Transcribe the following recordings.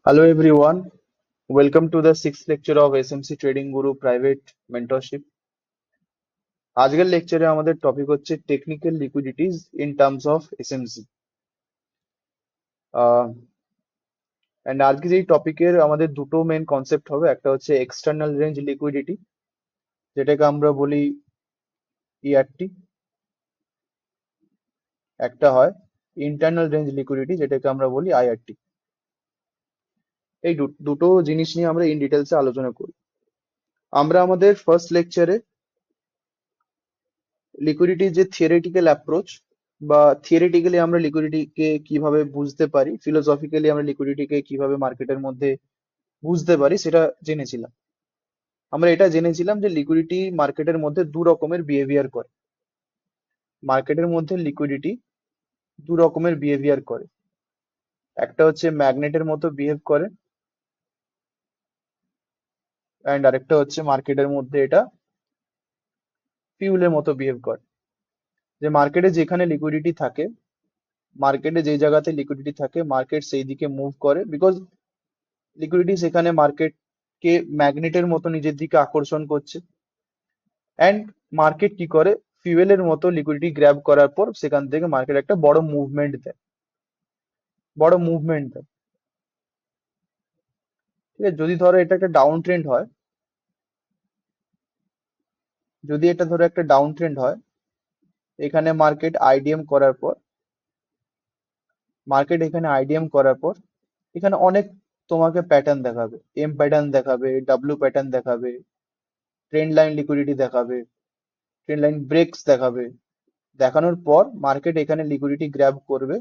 Hello everyone, welcome to the sixth lecture of SMC Trading Guru Private Mentorship. আজকের লেকচারে আমাদের topic হচ্ছে technical liquidities in terms of SMC. And আজকে এই টপিকের আমাদের দুটো মেন কনসেপ্ট হবে, একটা হচ্ছে এক্সটার্নাল রেঞ্জ লিকুইডিটি যেটাকে আমরা বলি ইআরটি, একটা হয় ইন্টারনাল রেঞ্জ লিকুইডিটি যেটাকে আমরা বলি আইআরটি। এই দুটো জিনিস নিয়ে আমরা ইন ডিটেলসে আলোচনা করি। আমরা আমাদের ফার্স্ট লেকচারে লিকুইডিটির যে থিওরিটিক্যাল অ্যাপ্রোচ বা থিওরিটিক্যালি আমরা লিকুইডিটিকে কিভাবে বুঝতে পারি, ফিলোসফিক্যালি আমরা লিকুইডিটিকে কিভাবে মার্কেটের মধ্যে বুঝতে পারি সেটা জেনেছিলাম। আমরা এটা জেনেছিলাম যে লিকুইডিটি মার্কেটের মধ্যে দু রকমের বিহেভিয়ার করে। মার্কেটের মধ্যে লিকুইডিটি দু রকমের বিহেভিয়ার করে, একটা হচ্ছে ম্যাগনেটের মতো বিহেভ করে অ্যান্ড আরেকটা হচ্ছে মার্কেটের মধ্যে এটা ফিউলের মতো বিহেভ করে। যে মার্কেটে যেখানে লিকুইডিটি থাকে, মার্কেটে যে জায়গাতে লিকুইডিটি থাকে মার্কেট সেই দিকে মুভ করে, বিকজ লিকুইডিটি সেখানে মার্কেটকে ম্যাগনেটের মতো নিজের দিকে আকর্ষণ করছে। অ্যান্ড মার্কেট কি করে, ফিউয়েলের মতো লিকুইডিটি গ্র্যাব করার পর সেখান থেকে মার্কেট একটা বড় মুভমেন্ট দেয়। ঠিক আছে, যদি ধরো এটা একটা ডাউন ট্রেন্ড হয়, যদি এটা ধরো একটা ডাউন ট্রেন্ড হয়, এখানে মার্কেট আইডিএম করার পর এখানে অনেক তোমাকে প্যাটার্ন দেখাবে, এম প্যাটার্ন দেখাবে, ডাব্লিউ প্যাটার্ন দেখাবে, ট্রেন্ড লাইন লিকুইডিটি দেখাবে, ট্রেন্ড লাইন ব্রেকস দেখাবে। দেখানোর পর মার্কেট এখানে লিকুইডিটি গ্র্যাব করবে,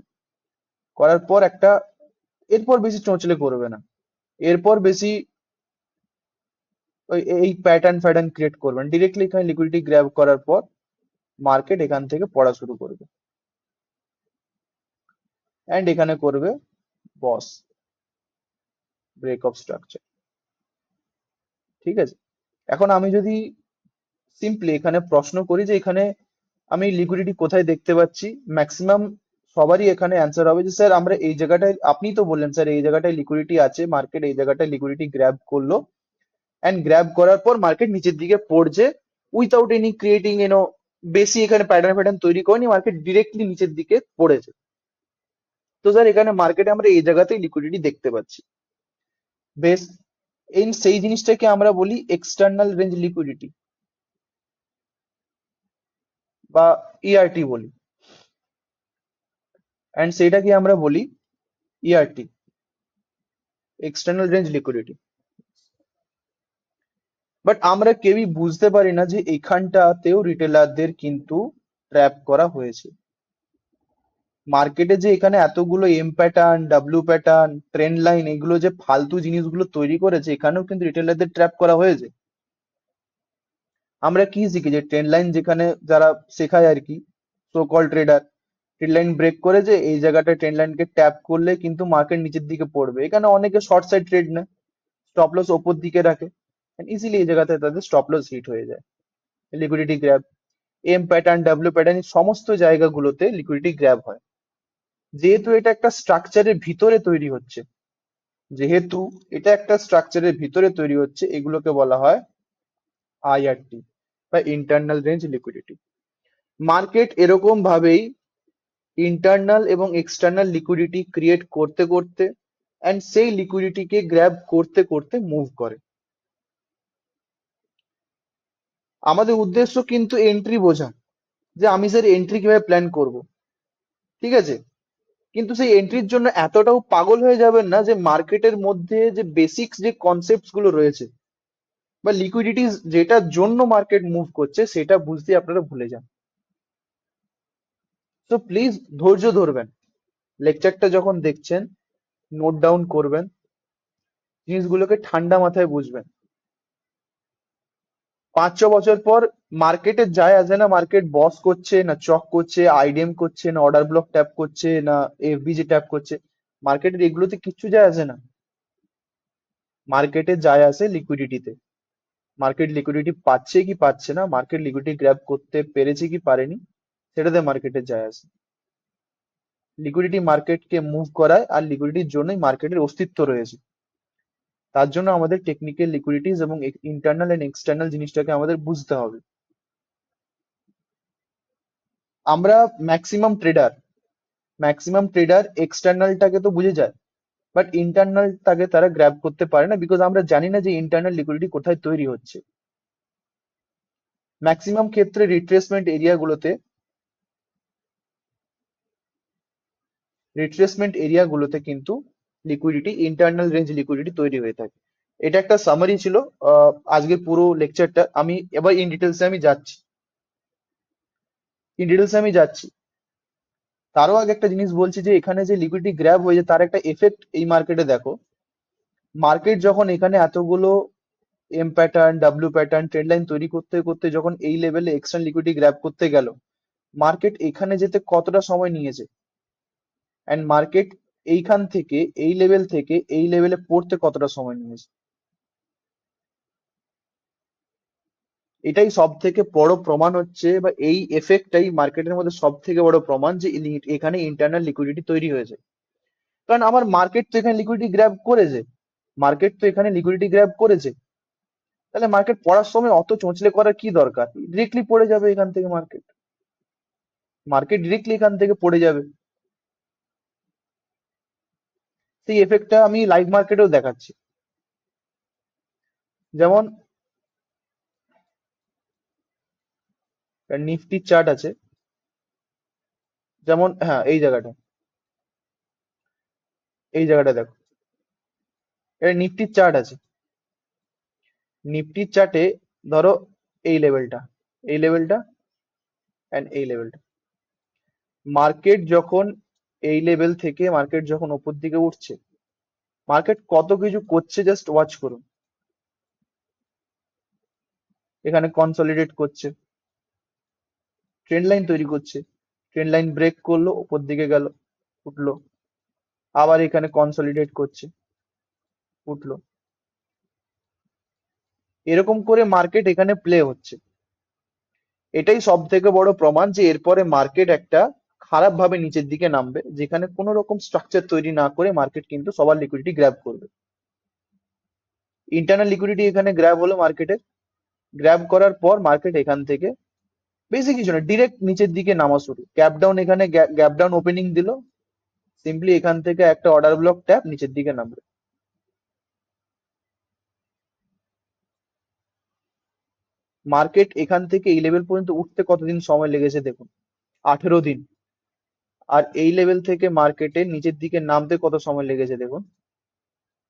করার পর এরপর বেশি চোঁচলে করবে না, এরপর বেশি এই প্যাটার্ন ফ্যাটার্ন ক্রিয়েট করবে না, ডিরেক্টলি এখানে লিকুইডিটি গ্র্যাব করার পর মার্কেট এখান থেকে পড়া শুরু করবে অ্যান্ড এখানে করবে বস ব্রেক অফ স্ট্রাকচার। ঠিক আছে, এখন আমি যদি সিম্পলি এখানে প্রশ্ন করি যে এখানে আমি লিকুইডিটি কোথায় দেখতে পাচ্ছি, ম্যাক্সিমাম সবারই এখানে অ্যান্সার হবে যে স্যার আমরা এই জায়গাটায়, আপনিই তো বললেন স্যার এই জায়গাটায় লিকুইডিটি আছে, মার্কেট এই জায়গাটায় লিকুইডিটি গ্র্যাব করলো অ্যান্ড গ্র্যাব করার পর মার্কেট নিচের দিকে পড়ছে উইথাউট এনি ক্রিয়েটিং বেশি এখানে প্যাটার্ন প্যাটার্ন তৈরি করেনি, মার্কেট ডিরেক্টলি নিচের দিকে পড়েছে। তো স্যার এখানে মার্কেটে আমরা এই জায়গাতেই লিকুইডিটি দেখতে পাচ্ছি। বেশ, এই সেই জিনিসটাকে আমরা বলি এক্সটার্নাল রেঞ্জ লিকুইডিটি বা ইআরটি বলি, অ্যান্ড সেইটাকে আমরা বলি ERT, external range liquidity. But আমরা কেউই বুঝতে পারি না যে এখানটাতেও রিটেলারদের কিন্তু ট্র্যাপ করা হয়েছে। মার্কেটে যে এখানে এতগুলো M pattern, W pattern, trend line, এগুলো যে ফালতু জিনিসগুলো তৈরি করেছে, এখানেও কিন্তু রিটেলারদের ট্র্যাপ করা হয়েছে। আমরা কি শিখি যে ট্রেন্ড লাইন যেখানে যারা শেখায় আর কি, so called trader, trend line break করে যে এই জায়গাটা ট্রেন্ড লাইনকে ট্যাপ করলে কিন্তু মার্কেট নিচের দিকে পড়বে, এখানে অনেকে শর্ট সাইড ট্রেড নেয়, স্টপ লস ওপর দিকে রাখে, ইজিলি এই জায়গাতে তাদের স্টপ লস হিট হয়ে যায়। Liquidity grab, M pattern, W pattern, সমস্ত জায়গাগুলোতে লিকুইডিটি গ্র্যাব হয়। যেহেতু এটা একটা স্ট্রাকচারের ভিতরে তৈরি হচ্ছে, যেহেতু এটা একটা স্ট্রাকচারের ভিতরে তৈরি হচ্ছে, এগুলোকে বলা হয় আইআরটি বা ইন্টারনাল রেঞ্জ লিকুইডিটি। মার্কেট এরকম ভাবেই ইন্টারনাল এবং এক্সটার্নাল লিকুইডিটি ক্রিয়েট করতে করতে অ্যান্ড সেই লিকুইডিটিকে গ্র্যাব করতে করতে মুভ করে। আমাদের উদ্দেশ্য কিন্তু এন্ট্রি বোঝা, যে আমি স্যার এন্ট্রি কিভাবে প্ল্যান করব, ঠিক আছে, কিন্তু সেই এন্ট্রির জন্য এতটাও পাগল হয়ে যাবেন না যে মার্কেটের মধ্যে যে বেসিক্স যে কনসেপ্টস গুলো রয়েছে বা লিকুইডিটি যেটার জন্য মার্কেট মুভ করছে সেটা বুঝতে আপনারা ভুলে যান। তো প্লিজ ধৈর্য ধরবেন, লেকচারটা যখন দেখছেন নোট ডাউন করবেন, জিনিসগুলোকে ঠান্ডা মাথায় বুঝবেন। 5-6 বছর পর মার্কেটে যায় আসে না, মার্কেট বস করছে না চক করছে, আইডিএম করছে না অর্ডার ব্লক ট্যাপ করছে না এফবিজি ট্যাপ করছে, মার্কেটের এগুলোতে কিচ্ছু যায় আসে না। মার্কেটে যায় আসে লিকুইডিটিতে, মার্কেট লিকুইডিটি পাচ্ছে কি পাচ্ছে না, মার্কেট লিকুইডিটি গ্র্যাব করতে পেরেছে কি পারেনি, সেটাতে মার্কেটে যায় আসে। লিকুইডিটি মার্কেটকে মুভ করায় আর লিকুইডিটির জন্যই মার্কেটের অস্তিত্ব রয়েছে। তার জন্য আমাদের টেকনিক্যাল লিকুইডিটিস এবং ইন্টারনাল এন্ড এক্সটার্নাল জিনিসটাকে আমাদের বুঝতে হবে। আমরা ম্যাক্সিমাম ট্রেডার এক্সটার্নালটাকে তো বুঝে যায়, বাট ইন্টারনালটাকে তারা গ্র্যাব করতে পারে না, বিকজ আমরা জানি না যে ইন্টারনাল লিকুইডিটি কোথায় তৈরি হচ্ছে। ম্যাক্সিমাম ক্ষেত্রে রিট্রেসমেন্ট এরিয়াগুলোতে কিন্তু লিকুইডিটি, ইন্টারনাল রেঞ্জ লিকুইডিটি তৈরি হয়ে থাকে। এটা একটা সামারি ছিল আজকের পুরো লেকচারটা। আমি এবার ইন ডিটেলসে আমি যাচ্ছি। তারও আগে একটা জিনিস বলছি, যে এখানে যে লিকুইডিটি গ্র্যাব হয়েছে তার একটা এফেক্ট এই মার্কেটে দেখো। মার্কেট যখন এখানে এতগুলো M pattern, W pattern, trend line তৈরি করতে করতে যখন এই লেভেলে এক্সটার্নাল লিকুইডিটি গ্র্যাব করতে গেল, মার্কেট এখানে যেতে কতটা সময় নিয়েছে, অ্যান্ড মার্কেট এইখান থেকে, এই লেভেল থেকে এই লেভেলে পড়তে কতটা সময় নিয়েছে। এটাই সব থেকে বড় প্রমাণ হচ্ছে, বা এই এফেক্টটাই মার্কেটের মধ্যে সব থেকে বড় প্রমাণ যে এখানে ইন্টারনাল লিকুইডিটি তৈরি হয়েছে। কারণ আমার মার্কেট তো এখানে লিকুইডিটি গ্র্যাব করেছে, তাহলে মার্কেট পড়ার সময় অত চোঁচলে করার কি দরকার? ডিরেক্টলি পড়ে যাবে এখান থেকে, মার্কেট ডিরেক্টলি এখান থেকে পড়ে যাবে। সেই এফেক্টটা আমি লাইভ মার্কেটেও দেখাচ্ছি। যেমন নিফটির চার্ট আছে, যেমন হ্যাঁ এই জায়গাটা দেখো, এটা নিফটির চার্ট আছে। নিফটির চার্টে ধরো এই লেভেলটা, এই লেভেলটা অ্যান্ড এই লেভেলটা, মার্কেট যখন এই লেভেল থেকে মার্কেট যখন ওপর দিকে উঠছে, মার্কেট কত কিছু করছে জাস্ট ওয়াচ করুন। এখানে কনসলিডেট করছে, ট্রেন্ড লাইন তৈরি করছে, ট্রেন্ড লাইন ব্রেক করলো, ওপর দিকে গেল, উঠলো, আবার এখানে কনসলিডেট করছে, উঠলো। এরকম করে মার্কেট এখানে প্লে হচ্ছে। এটাই সব থেকে বড় প্রমাণ যে এরপরে মার্কেট একটা খারাপ ভাবে নিচের দিকে নামবে, যেখানে কোনো রকম স্ট্রাকচার তৈরি না করে মার্কেট কিন্তু সবার লিকুইডিটি গ্র্যাব করবে। ইন্টারনাল লিকুইডিটি এখানে গ্র্যাব হলো মার্কেটের, গ্র্যাব করার পর মার্কেট এখান থেকে বেশি কিছু না, ডিরেক্ট নিচের দিকে নামা শুরু। গ্যাপ ডাউন, এখানে গ্যাপ ডাউন ওপেনিং দিল, সিম্পলি এখান থেকে একটা অর্ডার ব্লক ট্যাপ নিচের দিকে নামবে। মার্কেট এখান থেকে এই লেভেল পর্যন্ত উঠতে কতদিন সময় লেগেছে দেখুন, 18 দিন। আর এই লেভেল থেকে মার্কেটের নিচের দিকে নামতে কত সময় লেগেছে দেখুন,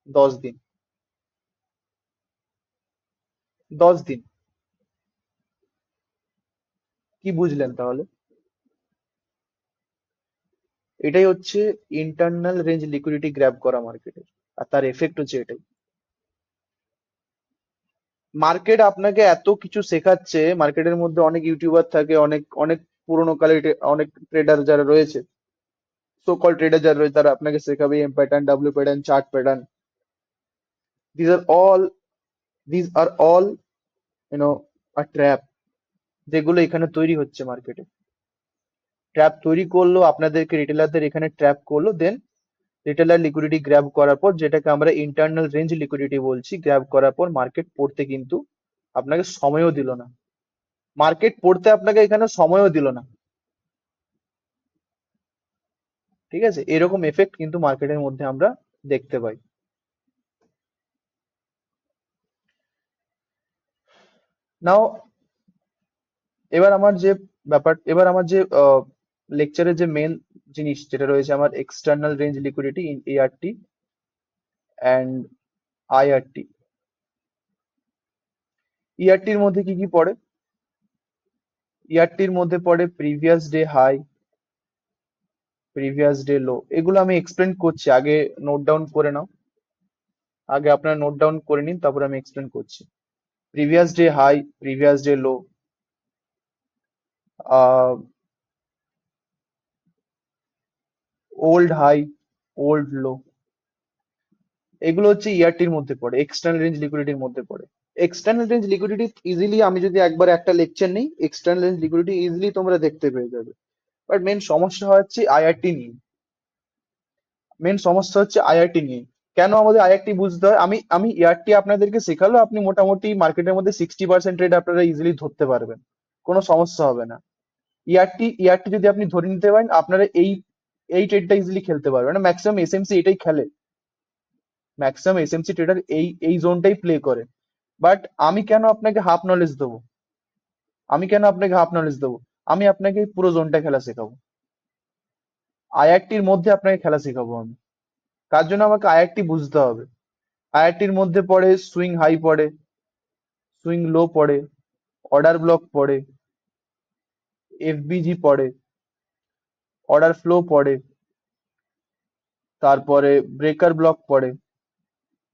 10 দিন। 10 দিন। কি বুঝলেন তাহলে? এটাই হচ্ছে ইন্টারনাল রেঞ্জ লিকুইডিটি গ্র্যাব করা মার্কেটের, আর তার এফেক্ট হচ্ছে এটাই। মার্কেট আপনাকে এত কিছু শেখাচ্ছে, মার্কেটের মধ্যে অনেক ইউটিউবার থাকে, অনেক অনেক পুরোনো কালের অনেক ট্রেডার যারা রয়েছে, সো কল ট্রেডার যারা রয়েছে, তারা আপনাকে শেখাবে M pattern, W pattern, chart pattern. This are all this are all you know a trap, যেগুলো এখানে তৈরি হচ্ছে মার্কেটে। ট্র্যাপ তৈরি করলো আপনাদেরকে, রিটেলারদের এখানে ট্র্যাপ করলো, দেন রিটেলার লিকুইডিটি গ্র্যাব করার পর, যেটাকে আমরা ইন্টারনাল রেঞ্জ লিকুইডিটি বলছি, গ্র্যাব করার পর মার্কেট পড়তে কিন্তু আপনাকে সময়ও দিল না। মার্কেট পড়তে আপনাকে এখানে সময়ও দিল না। ঠিক আছে, এরকম এফেক্ট কিন্তু মার্কেটের মধ্যে আমরা দেখতে পাই। নাও, এবার আমার যে লেকচারের যে মেন জিনিস যেটা রয়েছে, আমার external range liquidity in ERT and IRT. ইআরটির মধ্যে কি কি পড়ে? ইআরটির মধ্যে পড়ে previous day high, previous day low. এগুলো আমি এক্সপ্লেন করছি, আগে নোট ডাউন করে নাও। আগে আপনারা নোট ডাউন করে নিন, তারপরে আমি এক্সপ্লেন করছি। Previous day high, previous day low, old high, old low, এগুলো হচ্ছে ইআরটির মধ্যে পড়ে, এক্সটার্নাল রেঞ্জ লিকুইডিটির মধ্যে পড়ে। এক্সটার্নাল রেঞ্জ লিকুইডিটি ইজিলি, আমি যদি একবার একটা লেকচার নেই, এক্সটার্নাল রেঞ্জ লিকুইডিটি ইজিলি তোমরা দেখতে পেয়ে যাবে। বাট মেন সমস্যা হচ্ছে আইআরটি নিয়ে। কেন আমাদের আইআরটি বুঝতে হয়? আমি আমি ইয়ারটি আপনাদেরকে শেখালো, আপনি মোটামুটি মার্কেটের মধ্যে 60% ট্রেড আপনারা ইজিলি ধরতে পারবেন, কোনো সমস্যা হবে না। ইয়ারটি যদি আপনি ধরে নিতে পারেন, আপনারা এই এই ট্রেডটা ইজিলি খেলতে পারবেন। ম্যাক্সিমাম এসএমসি এটাই খেলে, ম্যাক্সিমাম এসএমসি ট্রেডার এই জোনটাই প্লে করে। বাট আমি কেন আপনাকে হাফ নলেজ দেবো? আমি কেন আপনাকে হাফ নলেজ দেবো? আমি আপনাকে এই পুরো জোনটা খেলা শেখাবো, আইআরটির মধ্যে আপনাকে খেলা শেখাবো আমি। তার জন্য আমাকে আইআরটি বুঝতে হবে। আইআরটির মধ্যে পড়ে সুইং হাই, পড়ে সুইং লো, পড়ে অর্ডার ব্লক, পড়ে এফবিজি, পড়ে অর্ডার ফ্লো, পড়ে তারপরে ব্রেকার ব্লক, পড়ে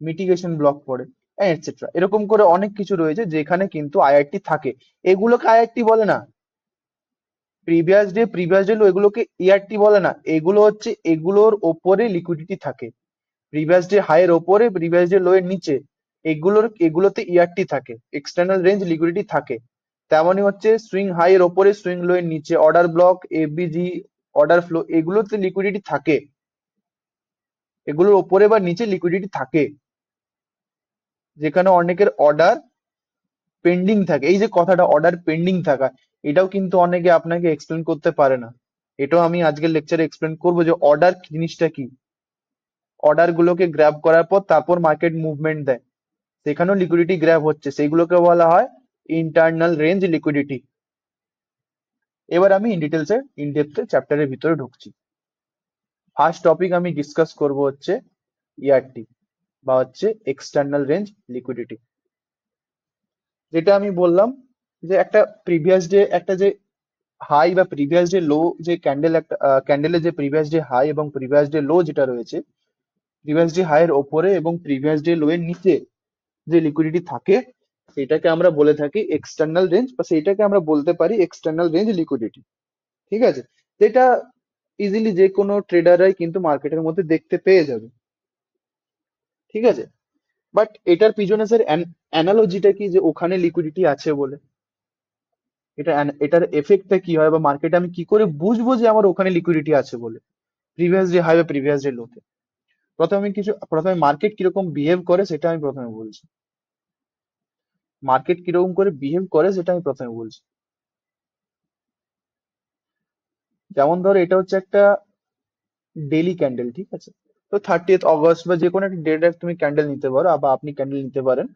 মিটিগেশন ব্লক, পড়ে এটসেট্রা। এরকম করে অনেক কিছু রয়েছে যেখানে কিন্তু আইআরটি থাকে। এগুলোকে আইআরটি বলে না। প্রিভিয়াস ডে লো, এগুলোকে ইআরটি বলে না। এগুলো হচ্ছে এগুলোর ওপরে লিকুইডিটি থাকে। প্রিভিয়াস ডে হাই এর ওপরে, প্রিভিয়াস ডে লো এর নিচে, এগুলোতে ইআরটি থাকে, এক্সটার্নাল রেঞ্জ লিকুইডিটি থাকে। তেমনই হচ্ছে সুইং হাই এর ওপরে, সুইং লো এর নিচে, order block, FBG, order flow, এগুলোতে লিকুইডিটি থাকে। এগুলোর ওপরে বা নিচে লিকুইডিটি থাকে, যেখানে অনেকের অর্ডার পেন্ডিং থাকে। এই যে কথাটা অর্ডার পেন্ডিং থাকা, এটাও কিন্তু অনেকে আপনাকে এক্সপ্লেন করতে পারে না। এটাও আমি আজকের লেকচারে এক্সপ্লেন করবো যে অর্ডার জিনিসটা কি। অর্ডার গুলোকে গ্র্যাব করার পর তারপর মার্কেট মুভমেন্ট দেয়, সেখানেও লিকুইডিটি গ্র্যাব হচ্ছে, সেইগুলোকে বলা হয় ইন্টারনাল রেঞ্জ লিকুইডিটি। এবার আমি ইন ডিটেলসে, ইন ডেপথে চ্যাপ্টারের ভিতরে ঢুকছি। ফার্স্ট টপিক আমি ডিসকাস করব হচ্ছে ইআরটি, বা হচ্ছে এক্সটার্নাল রেঞ্জ লিকুইডিটি। যেটা আমি বললাম যে একটা প্রিভিয়াস ডে, একটা যে হাই বা প্রিভিয়াস ডে লো, যে ক্যান্ডেল, একটা ক্যান্ডেলের যে প্রিভিয়াস ডে হাই এবং প্রিভিয়াস ডে লো যেটা রয়েছে, প্রিভিয়াস ডে হাই এর ওপরে এবং প্রিভিয়াস ডে লো এর নিচে যে লিকুইডিটি থাকে, সেটাকে আমরা বলে থাকি এক্সটার্নাল রেঞ্জ, বা সেইটাকে আমরা বলতে পারি এক্সটার্নাল রেঞ্জ লিকুইডিটি। ঠিক আছে? যেটা ইজিলি যে কোনো ট্রেডাররাই কিন্তু মার্কেটের মধ্যে দেখতে পেয়ে যাবে। ঠিক আছে? বাট এটার পিছনে স্যার অ্যানালজিটা কি, যে ওখানে লিকুইডিটি আছে বলে? এটার এফেক্টটা কি হয়, বা মার্কেটে আমি কি করে বুঝবো যে আমার ওখানে লিকুইডিটি আছে বলে, প্রিভিয়াস ডে হাই বা প্রিভিয়াস ডে লোতে? প্রথমে মার্কেট কিরকম বিহেভ করে সেটা আমি প্রথমে বলছি। মার্কেট কিরকম করে বিহেভ করে সেটা আমি প্রথমে বলছি। যেমন ধরো এটা হচ্ছে একটা ডেইলি ক্যান্ডেল, ঠিক আছে? তো 30th অগস্ট বা যে কোনো একটা ডেট তুমি ক্যান্ডেল নিতে পারো, বা আপনি ক্যান্ডেল নিতে পারেন।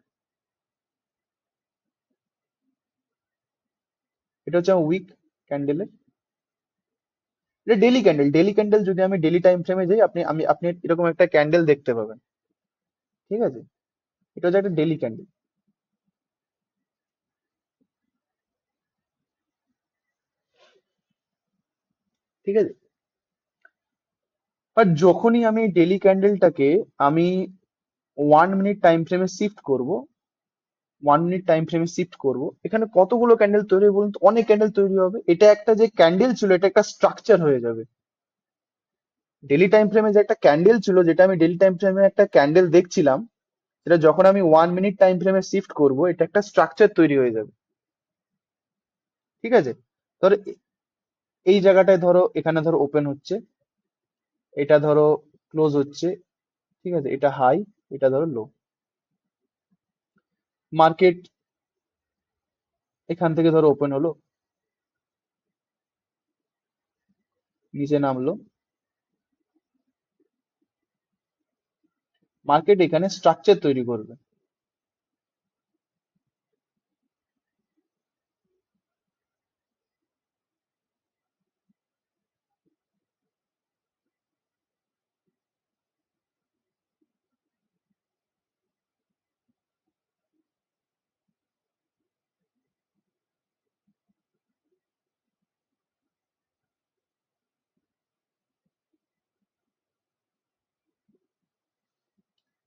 এটা হচ্ছে আমার উইক ক্যান্ডেলে, এটা ডেইলি ক্যান্ডেল। ডেইলি ক্যান্ডেল যদি আমি ডেইলি টাইম ফ্রেমে যাই, আপনি এরকম একটা ক্যান্ডেল দেখতে পাবেন। ঠিক আছে? এটা হচ্ছে একটা ডেইলি ক্যান্ডেল। ঠিক আছে? বাট যখনই আমি ডেইলি ক্যান্ডেলটাকে আমি 1 মিনিট টাইম ফ্রেমে শিফট করব, 1 মিনিট টাইম ফ্রেমে শিফট করব, এখানে কতগুলো ক্যান্ডেল তৈরি হবে বলুন তো? অনেক ক্যান্ডেল তৈরি হবে। এটা একটা যে ক্যান্ডেল ছিল, এটা একটা স্ট্রাকচার হয়ে যাবে। ডেইলি টাইম ফ্রেমে যে একটা ক্যান্ডেল ছিল, যেটা আমি ডেইলি টাইম ফ্রেমে একটা ক্যান্ডেল দেখছিলাম, সেটা যখন আমি 1 মিনিট টাইম ফ্রেমে শিফট করব, এটা একটা স্ট্রাকচার তৈরি হয়ে যাবে। ঠিক আছে? ধরো এই জায়গাটায়, ধরো এখানে ধরো ওপেন হচ্ছে, এটা ধরো ক্লোজ হচ্ছে। ঠিক আছে? এটা হাই, এটা ধরো লো। মার্কেট এখান থেকে ধরো ওপেন হলো, নিচে নামলো, মার্কেট এখানে স্ট্রাকচার তৈরি করবে।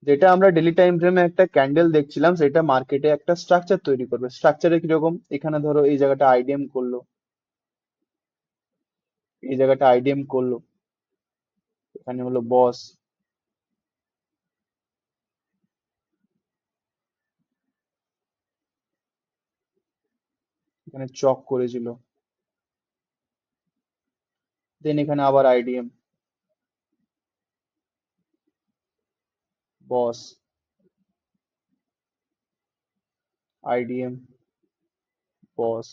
যেটা আমরা ডেলি টাইম ফ্রেমে একটা ক্যান্ডেল দেখছিলাম, সেটা মার্কেটে একটা স্ট্রাকচার তৈরি করবে। স্ট্রাকচারে কিরকম, এখানে ধরো এই জায়গাটা আইডিএম করলো, এই জায়গাটা আইডিএম করলো, এখানে হলো বস, এখানে চক করেছিল, দেন এখানে আবার আইডিএম, বস, আইডিএম, বস,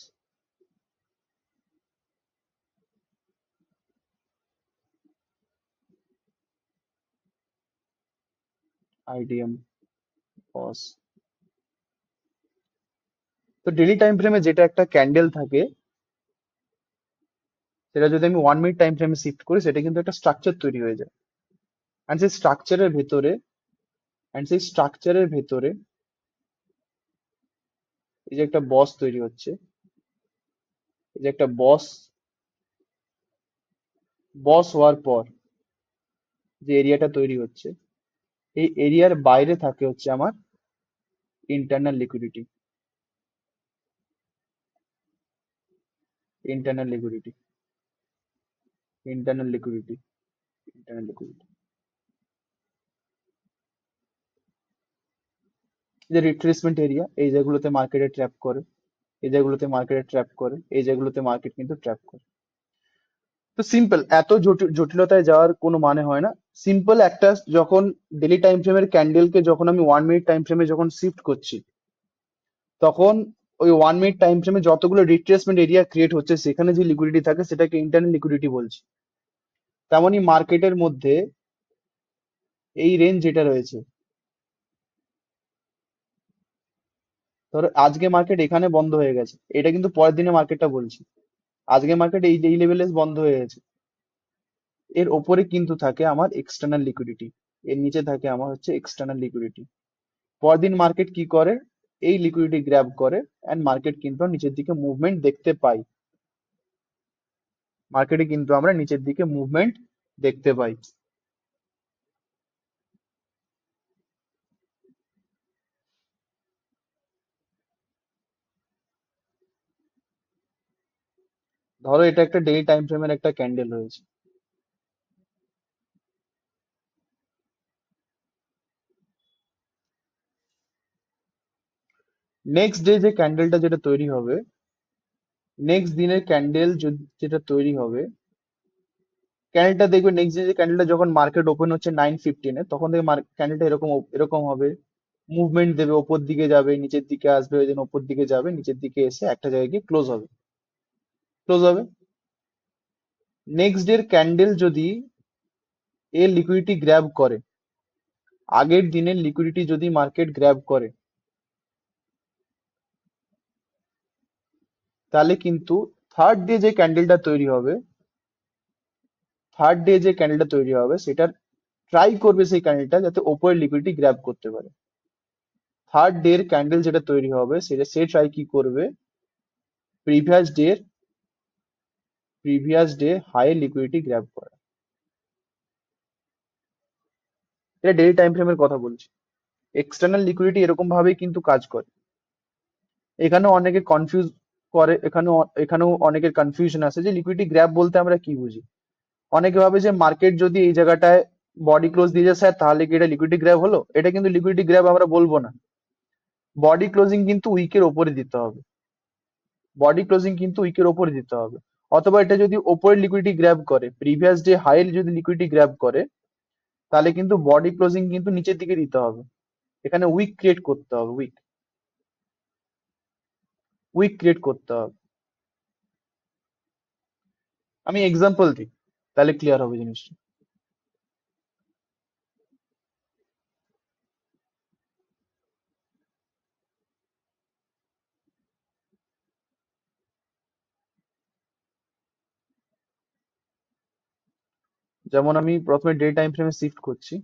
আইডিএম, বস। তো ডেইলি টাইম ফ্রেমে যেটা একটা ক্যান্ডেল থাকে, সেটা যদি আমি 1 মিনিট টাইম ফ্রেমে শিফট করি, সেটা কিন্তু একটা স্ট্রাকচার তৈরি হয়ে যায়। অ্যান্ড সেই স্ট্রাকচারের ভেতরে অ্যান্ড সেই স্ট্রাকচারের ভেতরে এই যে একটা বস তৈরি হচ্ছে, এই যে একটা বস, বস হওয়ার পর যে এরিয়াটা তৈরি হচ্ছে, এই এরিয়ার বাইরে থাকে হচ্ছে আমার internal liquidity. Internal liquidity, internal liquidity, internal liquidity. যে রিট্রেসমেন্ট এরিয়া, এই জায়গাগুলোতে মার্কেটে ট্র্যাপ করে, এই জায়গাগুলোতে মার্কেটে ট্র্যাপ করে, এই জায়গাগুলোতে মার্কেট কিন্তু ট্র্যাপ করে। তো সিম্পল, এত জটিলতায় যাওয়ার কোনো মানে হয় না। সিম্পল একটা, যখন ডেলি টাইম ফ্রেমের ক্যান্ডেলকে যখন আমি 1 মিনিট টাইম ফ্রেমে যখন শিফট করছি, তখন ওই 1 মিনিট টাইম ফ্রেমে যতগুলো রিট্রেসমেন্ট এরিয়া ক্রিয়েট হচ্ছে, সেখানে যে লিকুইডিটি থাকে সেটাকে ইন্টারনাল লিকুইডিটি বলছি। তেমনই মার্কেটের মধ্যে এই রেঞ্জ যেটা রয়েছে, ধরো আজকে মার্কেট এখানে বন্ধ হয়ে গেছে, এটা কিন্তু পরের দিনে মার্কেটটা বলছি। আজকে মার্কেট এই লেভেলে বন্ধ হয়ে গেছে, এর ওপরে কিন্তু থাকে আমার এক্সটার্নাল লিকুইডিটি, এর নিচে থাকে আমার হচ্ছে এক্সটার্নাল লিকুইডিটি। পরদিন মার্কেট কি করে, এই লিকুইডিটি গ্র্যাব করে, এন্ড মার্কেট কিন্তু নিচের দিকে মুভমেন্ট দেখতে পাই। মার্কেটে কিন্তু আমরা নিচের দিকে মুভমেন্ট দেখতে পাই। ধরো এটা একটা ডেইলি টাইম ফ্রেমের একটা ক্যান্ডেল রয়েছে। নেক্সট ডে যে ক্যান্ডেলটা যেটা তৈরি হবে, নেক্সট দিনের ক্যান্ডেল যেটা তৈরি হবে, ক্যান্ডেলটা দেখবে নেক্সট ডে যে ক্যান্ডেলটা যখন মার্কেট ওপেন হচ্ছে 9:15-এ, তখন থেকে ক্যান্ডেলটা এরকম এরকম হবে, মুভমেন্ট দেবে, ওপর দিকে যাবে, নিচের দিকে আসবে, ওই জন্য ওপর দিকে যাবে, নিচের দিকে এসে একটা জায়গায় গিয়ে ক্লোজ হবে, ক্লোজ হবে। নেক্সট ডে ক্যান্ডেল যদি এর লিকুইডিটি গ্র্যাব করে, আগের দিনের লিকুইডিটি যদি মার্কেট গ্র্যাব করে, তাহলে কিন্তু থার্ড ডে যে ক্যান্ডেলটা তৈরি হবে, থার্ড ডে যে ক্যান্ডেলটা তৈরি হবে, সেটার ট্রাই করবে সেই ক্যান্ডেলটা যাতে ওপরের লিকুইডিটি গ্র্যাব করতে পারে। থার্ড ডে এর ক্যান্ডেল যেটা তৈরি হবে, সেটা সে ট্রাই কি করবে, previous day high liquidity grab করা। এটা ডেইলি টাইম ফ্রেমের কথা বলছি। এক্সটার্নাল লিকুইডিটি এরকম ভাবেই কিন্তু কাজ করে। এখানেও অনেকে কনফিউজ করে, এখানেও অনেকের কনফিউশন আছে যে লিকুইডিটি গ্র্যাব বলতে আমরা কি বুঝি। অনেকে ভাবে যে মার্কেট যদি এই জায়গাটায় বডি ক্লোজ দিয়ে যায় স্যার, তাহলে কি এটা লিকুইডিটি গ্র্যাব হলো? এটা কিন্তু লিকুইডিটি গ্র্যাব আমরা বলবো না। বডি ক্লোজিং কিন্তু উইকের ওপরে দিতে হবে, বডি ক্লোজিং কিন্তু উইকের ওপরে দিতে হবে। অথবা এটা যদি ওপরের লিকুইডিটি গ্র্যাব করে, প্রিভিয়াস ডে হাইয়ের যদি লিকুইডিটি গ্র্যাব করে, তাহলে কিন্তু বডি ক্লোজিং কিন্তু নিচের দিকে দিতে হবে। এখানে উইক ক্রিয়েট করতে হবে, উইক, উইক ক্রিয়েট করতে হবে। আমি এক্সাম্পল দিই, তাহলে ক্লিয়ার হবে জিনিসটা। যেমন আমি প্রথমে ডে টাইম ফ্রেমে শিফট করছি।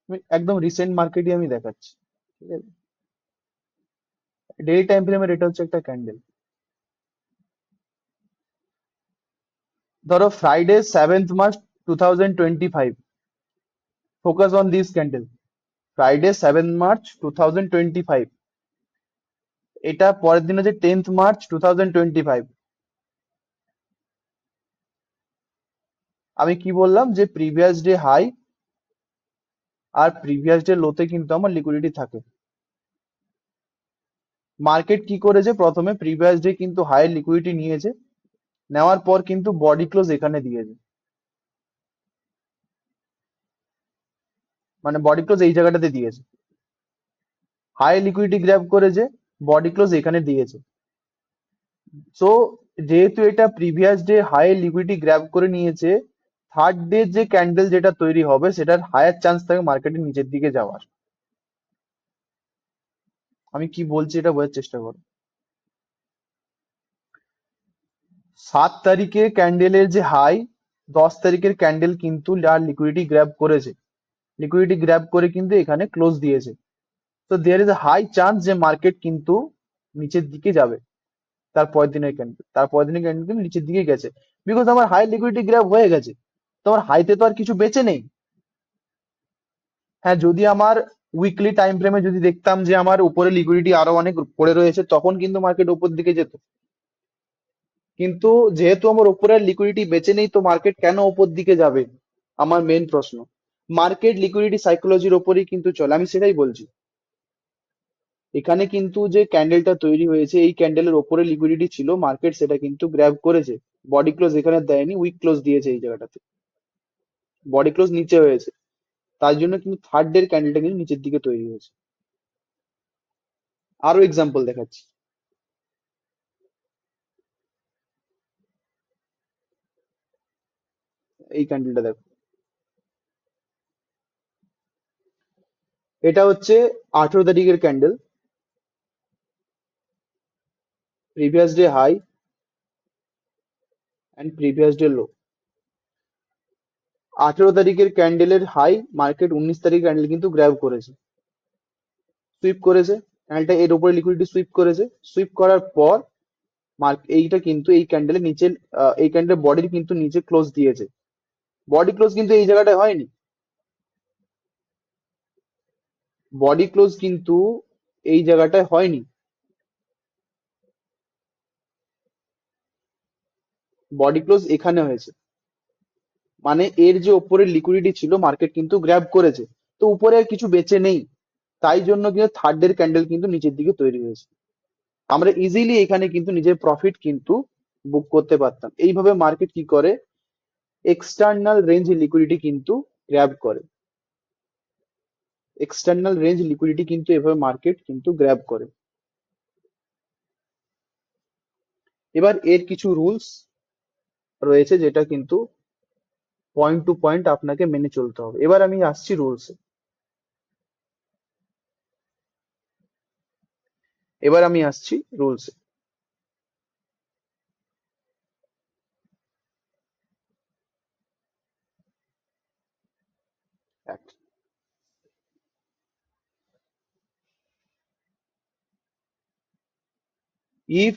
আমি একদম রিসেন্ট মার্কেটই আমি দেখাচ্ছি, ঠিক আছে? ডে টাইম ফ্রেমের এটা হচ্ছে একটা ক্যান্ডেল। ধরো Friday 7th March 2025, focus on this candle. Friday 7th March 2025, এটা পরের দিন হচ্ছে 10th March 2025। আমি কি বললাম যে প্রিভিয়াস ডে হাই আর প্রিভিয়াস ডে লোতে কিন্তু আমার লিকুইডিটি থাকে। মার্কেট কি করেছে, প্রথমে প্রিভিয়াস ডে কিন্তু হাই লিকুইডিটি নিয়েছে, নেওয়ার পর কিন্তু বডি ক্লোজ এখানে দিয়েছে, মানে বডি ক্লোজ এই জায়গাটাতে দিয়েছে, হাই লিকুইডিটি গ্র্যাব করেছে, বডি ক্লোজ এখানে দিয়েছে। সো যেহেতু এটা previous day high liquidity grab করে নিয়েছে, থার্ড ডে যে ক্যান্ডেল যেটা তৈরি হবে সেটার হায়ার চান্স থাকে মার্কেটের নিচের দিকে যাওয়ার। আমি কি বলছি এটা বোঝার চেষ্টা করো। 7 তারিখে ক্যান্ডেলের যে হাই, 10 তারিখের ক্যান্ডেল কিন্তু আর লিকুইডিটি গ্র্যাব করেছে, লিকুইডিটি গ্র্যাব করে কিন্তু এখানে ক্লোজ দিয়েছে। তো there is a high chance যে মার্কেট কিন্তু নিচের দিকে যাবে। তার পরের দিনের ক্যান্ডেল কিন্তু নিচের দিকে গেছে, বিকজ আমার হাই লিকুইডিটি গ্র্যাব হয়ে গেছে। তোমার হাইতে তো আর কিছু বেঁচে নেই। হ্যাঁ, যদি আমার উইকলি টাইম ফ্রেমে যদি দেখতাম যে আমার উপরে লিকুইডিটি আরো অনেক পড়ে রয়েছে, তখন কিন্তু মার্কেট উপর দিকে যেত। কিন্তু যেহেতু আমার উপরে লিকুইডিটি বেঁচে নেই, তো মার্কেট কেন উপর দিকে যাবে? আমার মেন প্রশ্ন। মার্কেট লিকুইডিটি সাইকোলজির ওপরেই কিন্তু চলে, আমি সেটাই বলছি। এখানে কিন্তু যে ক্যান্ডেলটা তৈরি হয়েছে, এই ক্যান্ডেলের ওপরে লিকুইডিটি ছিল, মার্কেট সেটা কিন্তু গ্র্যাব করেছে। বডি ক্লোজ এখানে দেয়নি, উইক ক্লোজ দিয়েছে এই জায়গাটাতে, বডি ক্লোজ নিচে হয়েছে। তার জন্য কিন্তু থার্ড ডে ক্যান্ডেলটা কিন্তু নিচের দিকে তৈরি হয়েছে। আরো এক্সাম্পল দেখাচ্ছি। এই ক্যান্ডেলটা দেখো, এটা হচ্ছে 18 তারিখের candle, previous day high and previous day low. 18 তারিখের ক্যান্ডেলের হাই মার্কেট 19 তারিখ ক্যান্ডেল কিন্তু গ্র্যাব করেছে, সুইপ করেছে, ক্যান্ডেলটা এর উপরে লিকুইডিটি সুইপ করেছে। সুইপ করার পর এইটা কিন্তু এই ক্যান্ডেলের নিচে, এই ক্যান্ডেলের বডির কিন্তু নিচে ক্লোজ দিয়েছে। বডি ক্লোজ কিন্তু এই জায়গাটায় হয়নি, বডি ক্লোজ কিন্তু এই জায়গাটায় হয়নি, বডি ক্লোজ এখানে হয়েছে। মানে এর যে ওপরের লিকুইডিটি ছিল মার্কেট কিন্তু গ্র্যাব করেছে, তো উপরে আর কিছু বেঁচে নেই। তাই জন্য কিন্তু থার্ড এর ক্যান্ডেল কিন্তু নিচের দিকে তৈরি হয়েছে। আমরা ইজিলি এখানে কিন্তু নিজের প্রফিট কিন্তু বুক করতে পারতাম। এইভাবে মার্কেট কি করে, এক্সটার্নাল রেঞ্জ লিকুইডিটি কিন্তু গ্র্যাব করে, এক্সটার্নাল রেঞ্জ লিকুইডিটি কিন্তু এভাবে মার্কেট কিন্তু গ্র্যাব করে। এবার এর কিছু রুলস রয়েছে যেটা কিন্তু পয়েন্ট টু পয়েন্ট আপনাকে মেনে চলতে হবে। এবার আমি আসছি রুলসে, এবার আমি আসছি রুলসে। If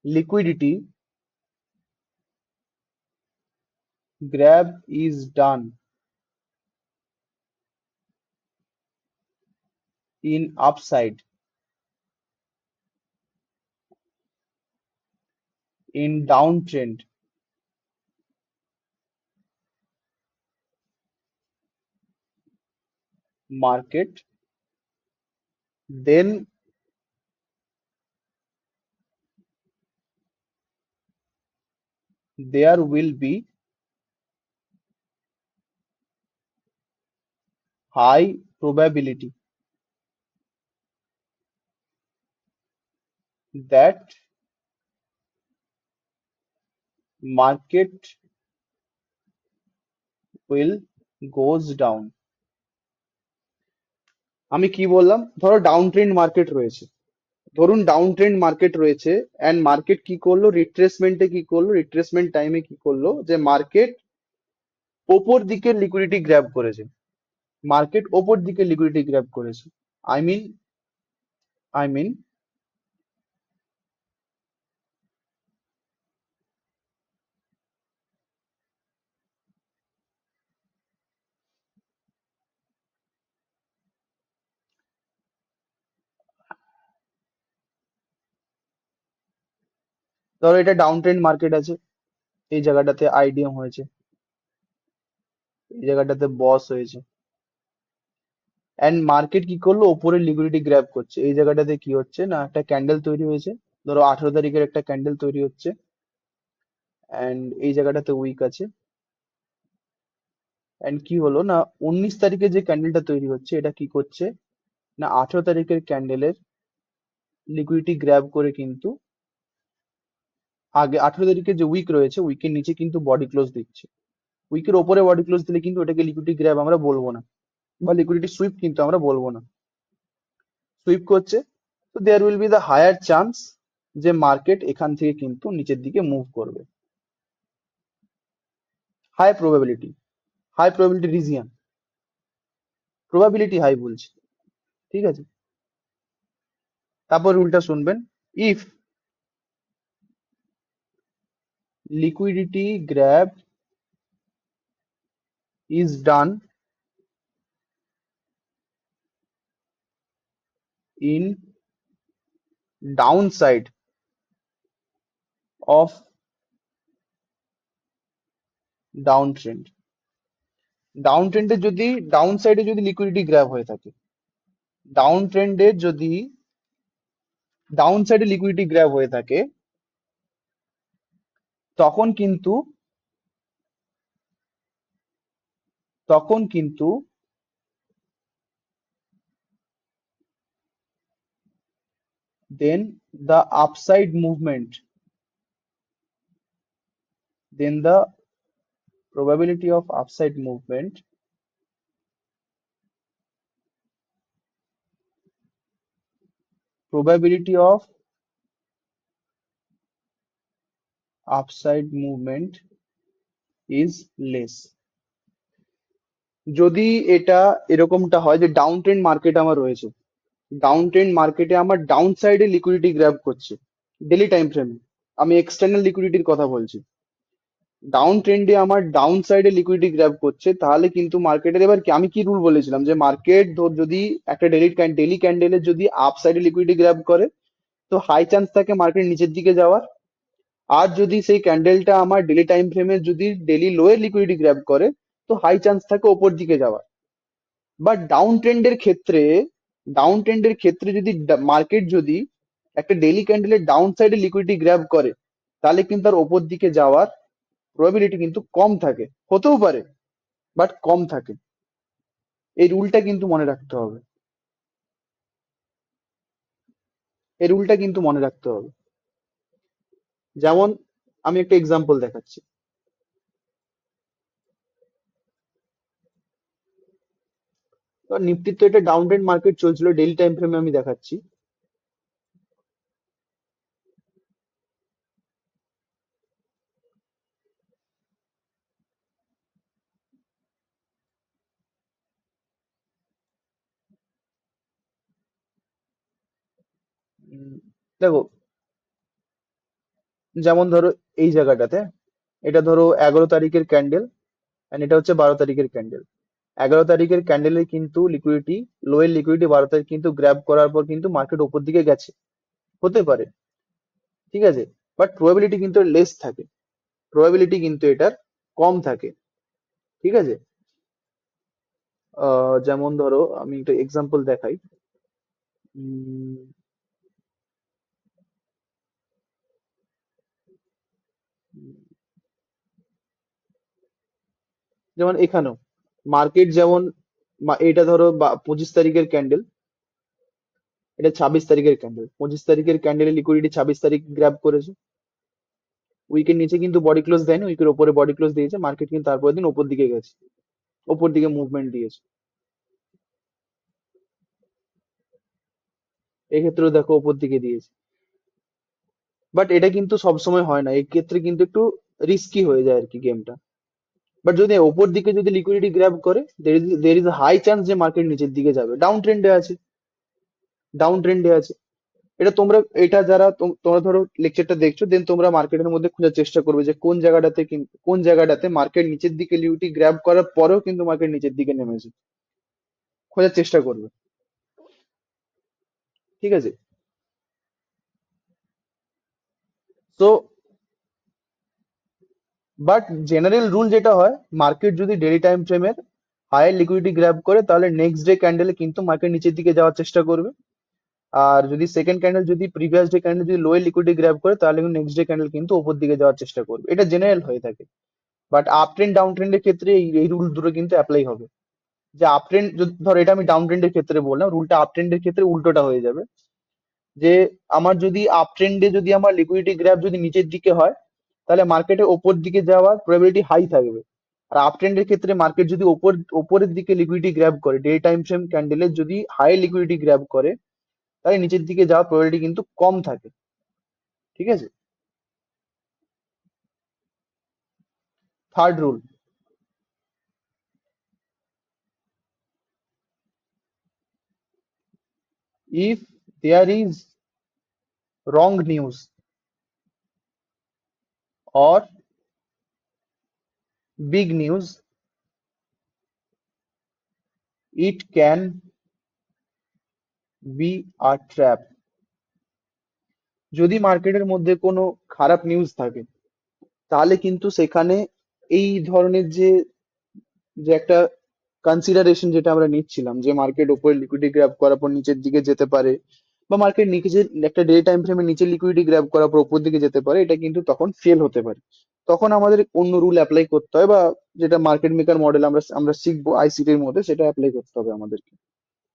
liquidity grab is done in upside, in downtrend, market, then there will be high probability that market will goes down. আমি কি বললাম, ধরো ডাউন ট্রেন্ড মার্কেট রয়েছে, ধরুন ডাউন ট্রেন্ড মার্কেট রয়েছে, এন্ড মার্কেট কি করলো, রিট্রেসমেন্টে কি করলো, রিট্রেসমেন্ট টাইমে কি করলো, যে মার্কেট ওপর দিকে লিকুইডিটি গ্র্যাব করেছে, মার্কেট ওপর দিকে লিকুইডিটি গ্র্যাব করেছে। আই মিন ধরো এটা ডাউন ট্রেন্ড মার্কেট আছে, এই জায়গাটাতে আইডিএম হয়েছে, এই জায়গাটাতে বস হয়েছে, অ্যান্ড মার্কেট কি করলো, ওপরের লিকুইডিটি গ্র্যাব করছে। এই জায়গাটাতে কি হচ্ছে না, একটা ক্যান্ডেল তৈরি হয়েছে, ধরো 18 তারিখের একটা ক্যান্ডেল তৈরি হচ্ছে, অ্যান্ড এই জায়গাটাতে উইক আছে। অ্যান্ড কি হলো না, 19 তারিখে যে ক্যান্ডেলটা তৈরি হচ্ছে, এটা কি করছে না, 18 তারিখের ক্যান্ডেলের লিকুইডিটি গ্র্যাব করে কিন্তু আগে 18 তারিখে যে উইক রয়েছে, উইকের নিচে কিন্তু বডি ক্লোজ দিচ্ছে। উইকের ওপরে বডি ক্লোজ দিলে কিন্তু ওটাকে লিকুইডিটি গ্র্যাব আমরা বলবো না, বা লিকুইডিটি সুইপ কিন্তু আমরা বলবো না। সুইপ করছে, তো there will be the higher chance যে মার্কেট এখান থেকে কিন্তু নিচের দিকে মুভ করবে। High probability, high probability region, probability high বলছি, ঠিক আছে। তারপর রুলটা শুনবেন, if liquidity grab is done in downside of downtrend, down ট্রেন্ডে যদি ডাউন সাইডে যদি লিকুইডিটি গ্র্যাব হয়ে থাকে, ডাউন ট্রেন্ডে যদি ডাউন সাইডে লিকুইডিটি গ্র্যাব হয়ে থাকে, তখন কিন্তু তখন কিন্তু then the upside movement, then the probability of upside movement probability of upside movement is less। যদি এটা এরকমটা হয় যে ডাউন ট্রেন্ড মার্কেট আমার রয়েছে, ডাউন ট্রেন্ড মার্কেটে আমার ডাউন সাইডে লিকুইডিটি গ্র্যাব করছে ডেলি টাইম ফ্রেমে, আমি এক্সটার্নাল লিকুইডিটির কথা বলছি, ডাউন ট্রেন্ডে আমার ডাউন সাইডে লিকুইডিটি গ্র্যাব করছে, তাহলে কিন্তু মার্কেটের এবার কি, আমি কি রুল বলেছিলাম যে মার্কেট ধর যদি একটা ডেলি ক্যান্ডেলের যদি আপ সাইডে লিকুইডিটি গ্র্যাব করে, তো হাই চান্স থাকে মার্কেট নিচের দিকে যাওয়ার। আর যদি সেই ক্যান্ডেলটা আমার ডেলি টাইম ফ্রেমে যদি ডেলি লোয়ের লিকুইডিটি গ্র্যাব করে, তো হাই চান্স থাকে ওপর দিকে যাওয়ার। বাট ডাউন ট্রেন্ডের ক্ষেত্রে যদি মার্কেট যদি একটা ডেইলি ক্যান্ডেলের ডাউন সাইডে লিকুইডিটি গ্র্যাব করে, তাহলে কিন্তু তার ওপর দিকে যাওয়ার প্রবাবিলিটি কিন্তু কম থাকে, হতেও পারে বাট কম থাকে। এই রুলটা কিন্তু মনে রাখতে হবে, এই রুলটা কিন্তু মনে রাখতে হবে। যেমন আমি একটা এক্সাম্পল দেখাচ্ছি, নিফটির তো এটা ডাউন ট্রেন্ড মার্কেট চলছিল, ডেইলি টাইম ফ্রেমে আমি দেখাচ্ছি। উম, দেখো, যেমন ধরো এই জায়গাটাতে, এটা ধরো 11 তারিখের ক্যান্ডেল, এটা হচ্ছে 12 তারিখের ক্যান্ডেল। 11 তারিখের ক্যান্ডেলে কিন্তু লিকুইডিটি, লোয়ের লিকুইডিটি 12 তারিখ কিন্তু গ্র্যাব করার পর কিন্তু মার্কেট ওপর দিকে গেছে, হতে পারে, ঠিক আছে। বাট প্রবাবিলিটি কিন্তু লেস থাকে, প্রবাবিলিটি কিন্তু এটার কম থাকে, ঠিক আছে। যেমন ধরো আমি একটা এক্সাম্পল দেখাই। উম, যেমন এখানেও মার্কেট যেমন এটা ধরো 25 তারিখের ক্যান্ডেল, এটা 26 তারিখের ক্যান্ডেল, 25 তারিখের ক্যান্ডেলের লিকুইডিটি 26 তারিখ গ্র্যাব করেছে, উইকের নিচে কিন্তু বডি ক্লোজ দেয়নি, উইকের ওপরে বডি ক্লোজ দিয়েছে, মার্কেট কিন্তু তারপরের দিন ওপর দিকে গেছে, ওপর দিকে মুভমেন্ট দিয়েছে। এক্ষেত্রেও দেখো ওপর দিকে দিয়েছে। বাট এটা কিন্তু সবসময় হয় না, এক্ষেত্রে কিন্তু একটু রিস্কি হয়ে যায় আর কি গেমটা। বাট যদি ওপর দিকে যদি লিকুইডিটি গ্র্যাব করে, দের ইজ হাই চান্স যে মার্কেট নিচের দিকে যাবে, ডাউন ট্রেন্ডে আছে, ডাউন ট্রেন্ডে আছে। এটা তোমরা, এটা যারা তোমরা ধরো লেকচারটা দেখছো, দেন তোমরা মার্কেটের মধ্যে খোঁজার চেষ্টা করবে যে কোন জায়গাটাতে মার্কেট নিচের দিকে লিকুইডিটি গ্র্যাব করার পরেও কিন্তু মার্কেট নিচের দিকে নেমেছে, খোঁজার চেষ্টা করবে, ঠিক আছে। তো বাট জেনারেল রুল যেটা হয়, মার্কেট যদি ডেইলি টাইম ফ্রেমের হায়ার লিকুইডিটি গ্র্যাব করে তাহলে নেক্সট ডে ক্যান্ডেলে কিন্তু মার্কেট নিচের দিকে যাওয়ার চেষ্টা করবে। আর যদি সেকেন্ড ক্যান্ডেল যদি প্রিভিয়াস ডে ক্যান্ডেল যদি লোয়ের লিকুইডিটি গ্র্যাব করে তাহলে কিন্তু নেক্সট ডে ক্যান্ডেল কিন্তু ওপর দিকে যাওয়ার চেষ্টা করবে, এটা জেনারেল হয়ে থাকে। বাট আপ ট্রেন্ড ডাউন ট্রেন্ডের ক্ষেত্রে এই রুল দুটো কিন্তু অ্যাপ্লাই হবে। যে আপ ট্রেন্ড ধর, এটা আমি ডাউন ট্রেন্ডের ক্ষেত্রে বললাম, রুলটা আপ ট্রেন্ডের ক্ষেত্রে উল্টোটা হয়ে যাবে। যে আমার যদি আপ ট্রেন্ডে যদি আমার লিকুইডিটি গ্র্যাব যদি নিচের দিকে হয় তাহলে মার্কেটে ওপর দিকে যাওয়ার প্রবাবিলিটি হাই থাকবে। আর আপ ট্রেন্ডের ক্ষেত্রে মার্কেট যদি ওপরের দিকে লিকুইডিটি গ্র্যাব করে, ডে টাইম ফ্রেম ক্যান্ডেলের যদি হাই লিকুইডিটি গ্র্যাব করে, তাহলে নিচের দিকে যাওয়ার প্রবাবিলিটি কিন্তু কম থাকে। ঠিক আছে। Third rule, if there is wrong news or big news, it can be a trap. যদি মার্কেটের মধ্যে কোনো খারাপ নিউজ থাকে তাহলে কিন্তু সেখানে এই ধরনের যে যে একটা কনসিডারেশন যেটা আমরা নিচ্ছিলাম, যে মার্কেট উপরে লিকুইডিটি গ্র্যাব করার পর নিচের দিকে যেতে পারে, বা মার্কেট নিচে একটা ডে টাইম ফ্রেমে নিচে লিকুইডিটি গ্র্যাব করার পর উপর দিকে যেতে পারে, এটা কিন্তু তখন ফেল হতে পারে। তখন আমাদের অন্য রুল অ্যাপ্লাই করতে হয়, বা যেটা মার্কেট মেকার মডেল আমরা আমরা শিখবো আইসিটির মধ্যে, সেটা অ্যাপ্লাই করতে হবে আমাদেরকে।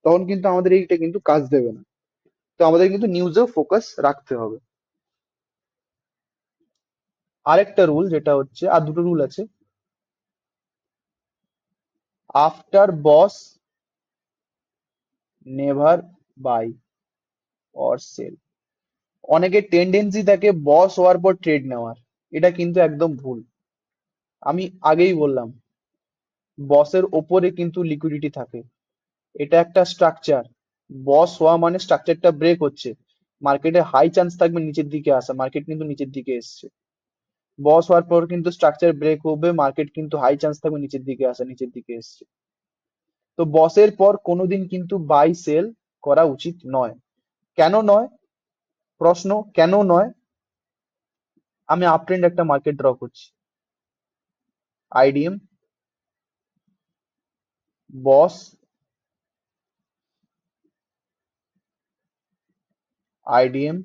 তখন কিন্তু আমাদের এইটা কিন্তু কাজ দেবে না। তো আমাদের কিন্তু নিউজেও ফোকাস রাখতে হবে। আরেকটা রুল যেটা হচ্ছে, আর দুটো রুল আছে। After BOS never buy or sell. অনেকের টেন্ডেন্সি থাকে বস হওয়ার পর ট্রেড নেওয়ার, এটা কিন্তু একদম ভুল। আমি আগেই বললাম, বসের ওপরে কিন্তু লিকুইডিটি থাকে, এটা একটা স্ট্রাকচার। বস হওয়া মানে স্ট্রাকচারটা ব্রেক হচ্ছে, মার্কেটে হাই চান্স থাকবে নিচের দিকে আসা, মার্কেট কিন্তু নিচের দিকে এসছে। বস হওয়ার পর কিন্তু স্ট্রাকচার ব্রেক হবে, মার্কেট কিন্তু হাই চান্স থাকবে নিচের দিকে আসা, নিচের দিকে এসছে। তো বসের পর কোনোদিন কিন্তু বাই সেল করা উচিত নয়। কেন নয়? প্রশ্ন কেন নয়? আমি আপ ট্রেন্ড একটা মার্কেট ড্র করছি, আইডিএম, বস, আইডিএম,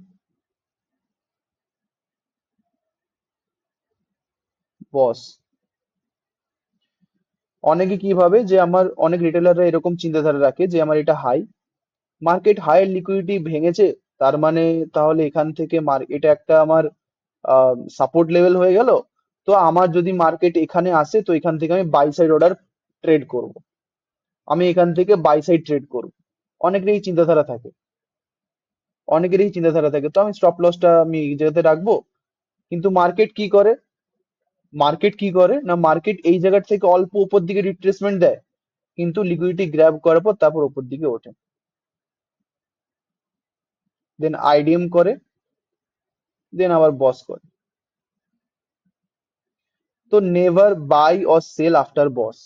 বস। অনেকে কি ভাবে, যে আমার অনেক রিটেলাররা এরকম চিন্তাধারা রাখে যে আমার এটা হাই, মার্কেট হাইয়ের লিকুইডিটি ভেঙেছে, তার মানে তাহলে এখান থেকে এটা একটা আমার সাপোর্ট লেভেল হয়ে গেল। তো আমার যদি মার্কেট এখানে আসে তো এখান থেকে আমি বাই সাইড অর্ডার ট্রেড করব, আমি এখান থেকে বাই সাইড ট্রেড করব। অনেকের এই চিন্তাধারা থাকে, অনেকের এই চিন্তাধারা থাকে, তো আমি স্টপ লসটা আমি এই জায়গাতে রাখবো। কিন্তু মার্কেট কি করে না, মার্কেট এই জায়গা থেকে অল্প উপর দিকে রিট্রেসমেন্ট দেয়, কিন্তু লিকুইডিটি গ্র্যাব করার পর তারপর উপর দিকে ওঠে, দেন আইডিএম করে, দেন আবার বস করে। তো never buy or sell after boss.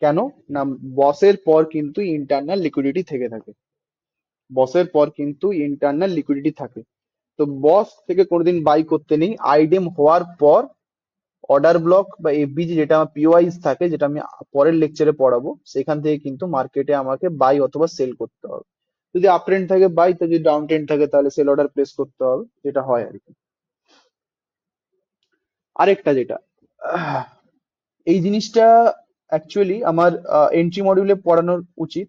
কেন? না, বসের পর কিন্তু ইন্টারনাল লিকুইডিটি থেকে থাকে, বসের পর কিন্তু ইন্টারনাল লিকুইডিটি থাকে। তো বস থেকে কোনোদিন বাই করতে নেই। আইডিএম হওয়ার পর অর্ডার ব্লক বা এফবিজি, যেটা আমার পিওয়াইস থাকে, যেটা আমি পরের লেকচারে পড়াবো, সেখান থেকে কিন্তু মার্কেটে আমাকে বাই অথবা সেল করতে হবে। যদি আপ ট্রেন্ড থাকে বাই, তো যদি ডাউন ট্রেন্ড থাকে তাহলে সেল অর্ডার প্লেস করতে হবে, যেটা হয় আর কি। আরেকটা যেটা, আহ, এই জিনিসটা অ্যাকচুয়ালি আমার এন্ট্রি মডিউলে পড়ানো উচিত।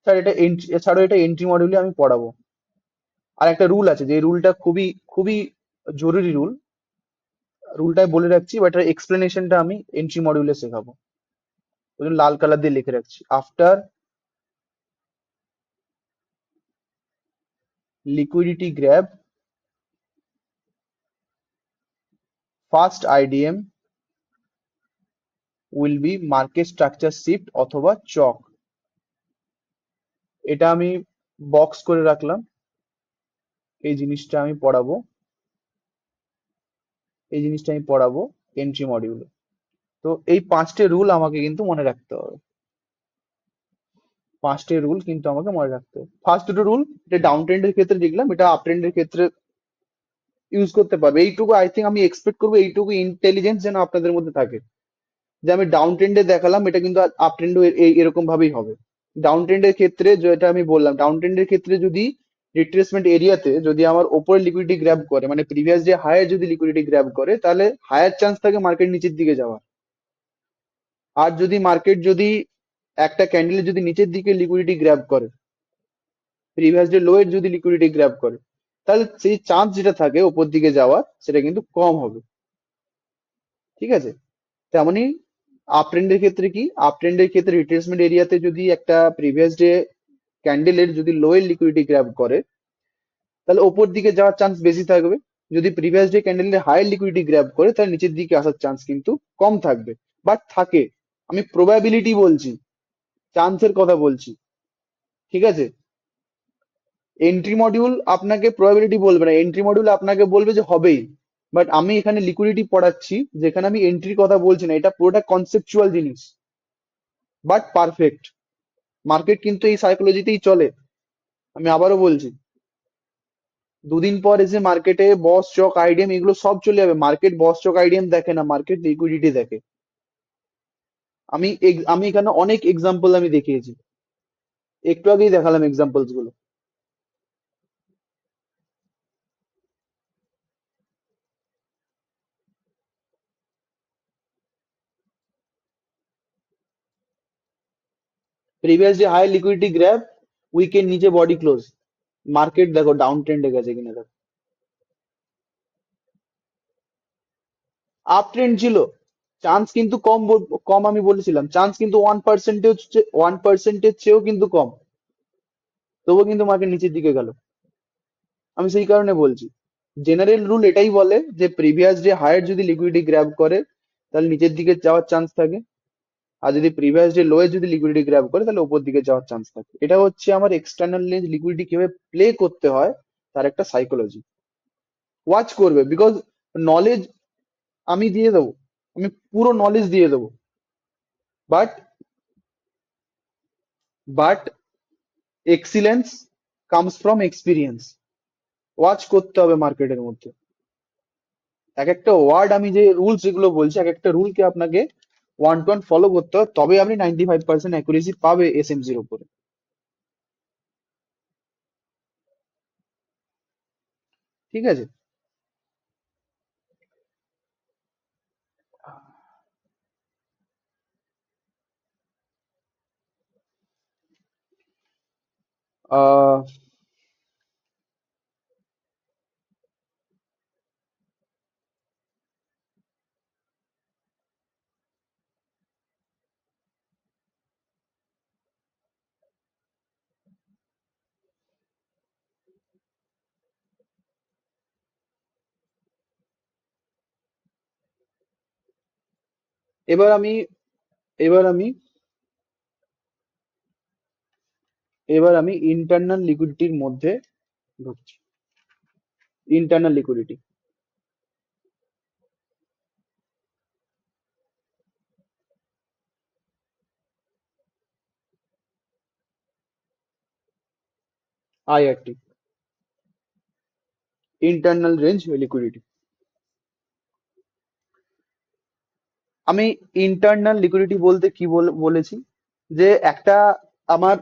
স্যার এটা এন্ট্রি, এছাড়াও এটা এন্ট্রি মডিউলে আমি পড়াবো। আর একটা রুল আছে, যে রুলটা খুবই খুবই জরুরি রুল, রুলটাই বলে রাখছি, বাট এর এক্সপ্লেনেশনটা আমি এন্ট্রি মডিউলে শেখাবো। ওই জন্য লাল কালার দিয়ে লিখে রাখছি, after liquidity grab, first IDM will be market structure shift অথবা চক। এটা আমি বক্স করে রাখলাম, এই জিনিসটা আমি পড়াবো, এই জিনিসটা আমি পড়াবো এন্ট্রি মডিউলে। তো এই পাঁচটে রুল আমাকে কিন্তু মনে রাখতে হবে, পাঁচটে রুল কিন্তু আমাকে মনে রাখতে হবে। ফার্স্ট দুটো রুল, এটা ডাউন ট্রেন্ডের ক্ষেত্রে দেখলাম, এটা আপ ট্রেন্ডের ক্ষেত্রে ইউজ করতে পারবে। এইটুকু আই থিঙ্ক আমি এক্সপেক্ট করবো, এইটুকু ইন্টেলিজেন্স যেন আপনাদের মধ্যে থাকে। যে আমি ডাউন ট্রেন্ডে দেখালাম, এটা কিন্তু আপ ট্রেন্ডও এরকম ভাবেই হবে। ডাউন ট্রেন্ডের ক্ষেত্রে যেটা আমি বললাম, ডাউন ট্রেন্ডের ক্ষেত্রে যদি রিট্রেসমেন্ট এরিয়াতে যদি আমার ওপরে লিকুইডিটি গ্র্যাব করে, মানে প্রিভিয়াস যে হায়ার যদি লিকুইডিটি গ্র্যাব করে, তাহলে হায়ার চান্স থাকে মার্কেট নিচের দিকে যাওয়ার। আর যদি মার্কেট যদি একটা ক্যান্ডেলে যদি নিচের দিকে লিকুইডিটি গ্র্যাব করে, প্রিভিয়াস ডে লো এর যদি লিকুইডিটি গ্র্যাব করে, তাহলে সেই চান্স যেটা থাকে ওপর দিকে যাওয়ার, সেটা কিন্তু কম হবে। ঠিক আছে? তেমনই আপ ট্রেন্ডের ক্ষেত্রে কি, আপ ট্রেন্ডের ক্ষেত্রে রিট্রেসমেন্ট এরিয়াতে যদি একটা প্রিভিয়াস ডে ক্যান্ডেলের যদি লো এর লিকুইডিটি গ্র্যাব করে, তাহলে ওপর দিকে যাওয়ার চান্স বেশি থাকবে। যদি প্রিভিয়াস ডে ক্যান্ডেলের হায়ার লিকুইডিটি গ্র্যাব করে, তাহলে নিচের দিকে আসার চান্স কিন্তু কম থাকবে। বাট থাকে, আমি প্রবাবিলিটি বলছি, চান্সের কথা বলছি। ঠিক আছে? এন্ট্রি মডিউল আপনাকে প্রবাবিলিটি বলবে না, এন্ট্রি মডিউল আপনাকে বলবে যে হবেই। বাট আমি এখানে লিকুইডিটি পড়াচ্ছি, যেখানে আমি এন্ট্রির কথা বলছি না, এটা পুরোটা কনসেপচুয়াল জিনিস, বাট পারফেক্ট। মার্কেট কিন্তু এই সাইকোলজিতেই চলে। আমি আবারও বলছি, দুদিন পর এসে মার্কেটে বস চক আইডিএম এগুলো সব চলে যাবে। মার্কেট বস চক আইডিএম দেখে না, মার্কেট লিকুইডিটি দেখে। আমি এখানে অনেক এক্সাম্পল আমি দেখিয়েছি, একটু আগেই দেখালাম এক্সাম্পলস গুলো। প্রিভিয়াস যে হাই লিকুইডিটি গ্র্যাব, উইকের নিচে বডি ক্লোজ, মার্কেট দেখো ডাউন ট্রেন্ডে গেছে কিনা দেখো। আপ ট্রেন্ড ছিল, চান্স কিন্তু কম কম আমি বলেছিলাম, চান্স কিন্তু 1%, 1%-এর চেয়েও কিন্তু কম। তবুও কিন্তু মার্কেট নিচের দিকে গেল। আমি সেই কারণে বলছি, জেনারেল রুল এটাই বলে যে প্রিভিয়াস ডে হায়ার যদি লিকুইডিটি গ্র্যাব করে, তাহলে নিচের দিকে যাওয়ার চান্স থাকে। আর যদি প্রিভিয়াস ডে লোয়ে যদি লিকুইডিটি গ্র্যাব করে, তাহলে উপর দিকে যাওয়ার চান্স থাকে। এটা হচ্ছে আমার এক্সটার্নাল রেঞ্জ লিকুইডিটি কিভাবে প্লে করতে হয় তার একটা সাইকোলজি। ওয়াচ করবে, বিকজ নলেজ আমি দিয়ে দেবো, আমি পুরো নলেজ দিয়ে দেবো। But but excellence comes from experience. Watch করতে হবে মার্কেটের মধ্যে। এক একটা ওয়ার্ড, আমি যে রুলস যেগুলো বলছি, এক একটা রুলকে আপনাকে ওয়ান টু ওয়ান ফলো করতে হবে, তবে আপনি 95% অ্যাকুরেসি পাবে এসএমসির উপরে। ঠিক আছে? আহ এবার আমি এবার আমি এবার আমি ইন্টারনাল লিকুইডিটির মধ্যে ঢুকছি। Internal liquidity, IRT, internal range liquidity. আমি ইন্টারনাল লিকুইডিটি বলতে কি বলেছি, যে একটা আমার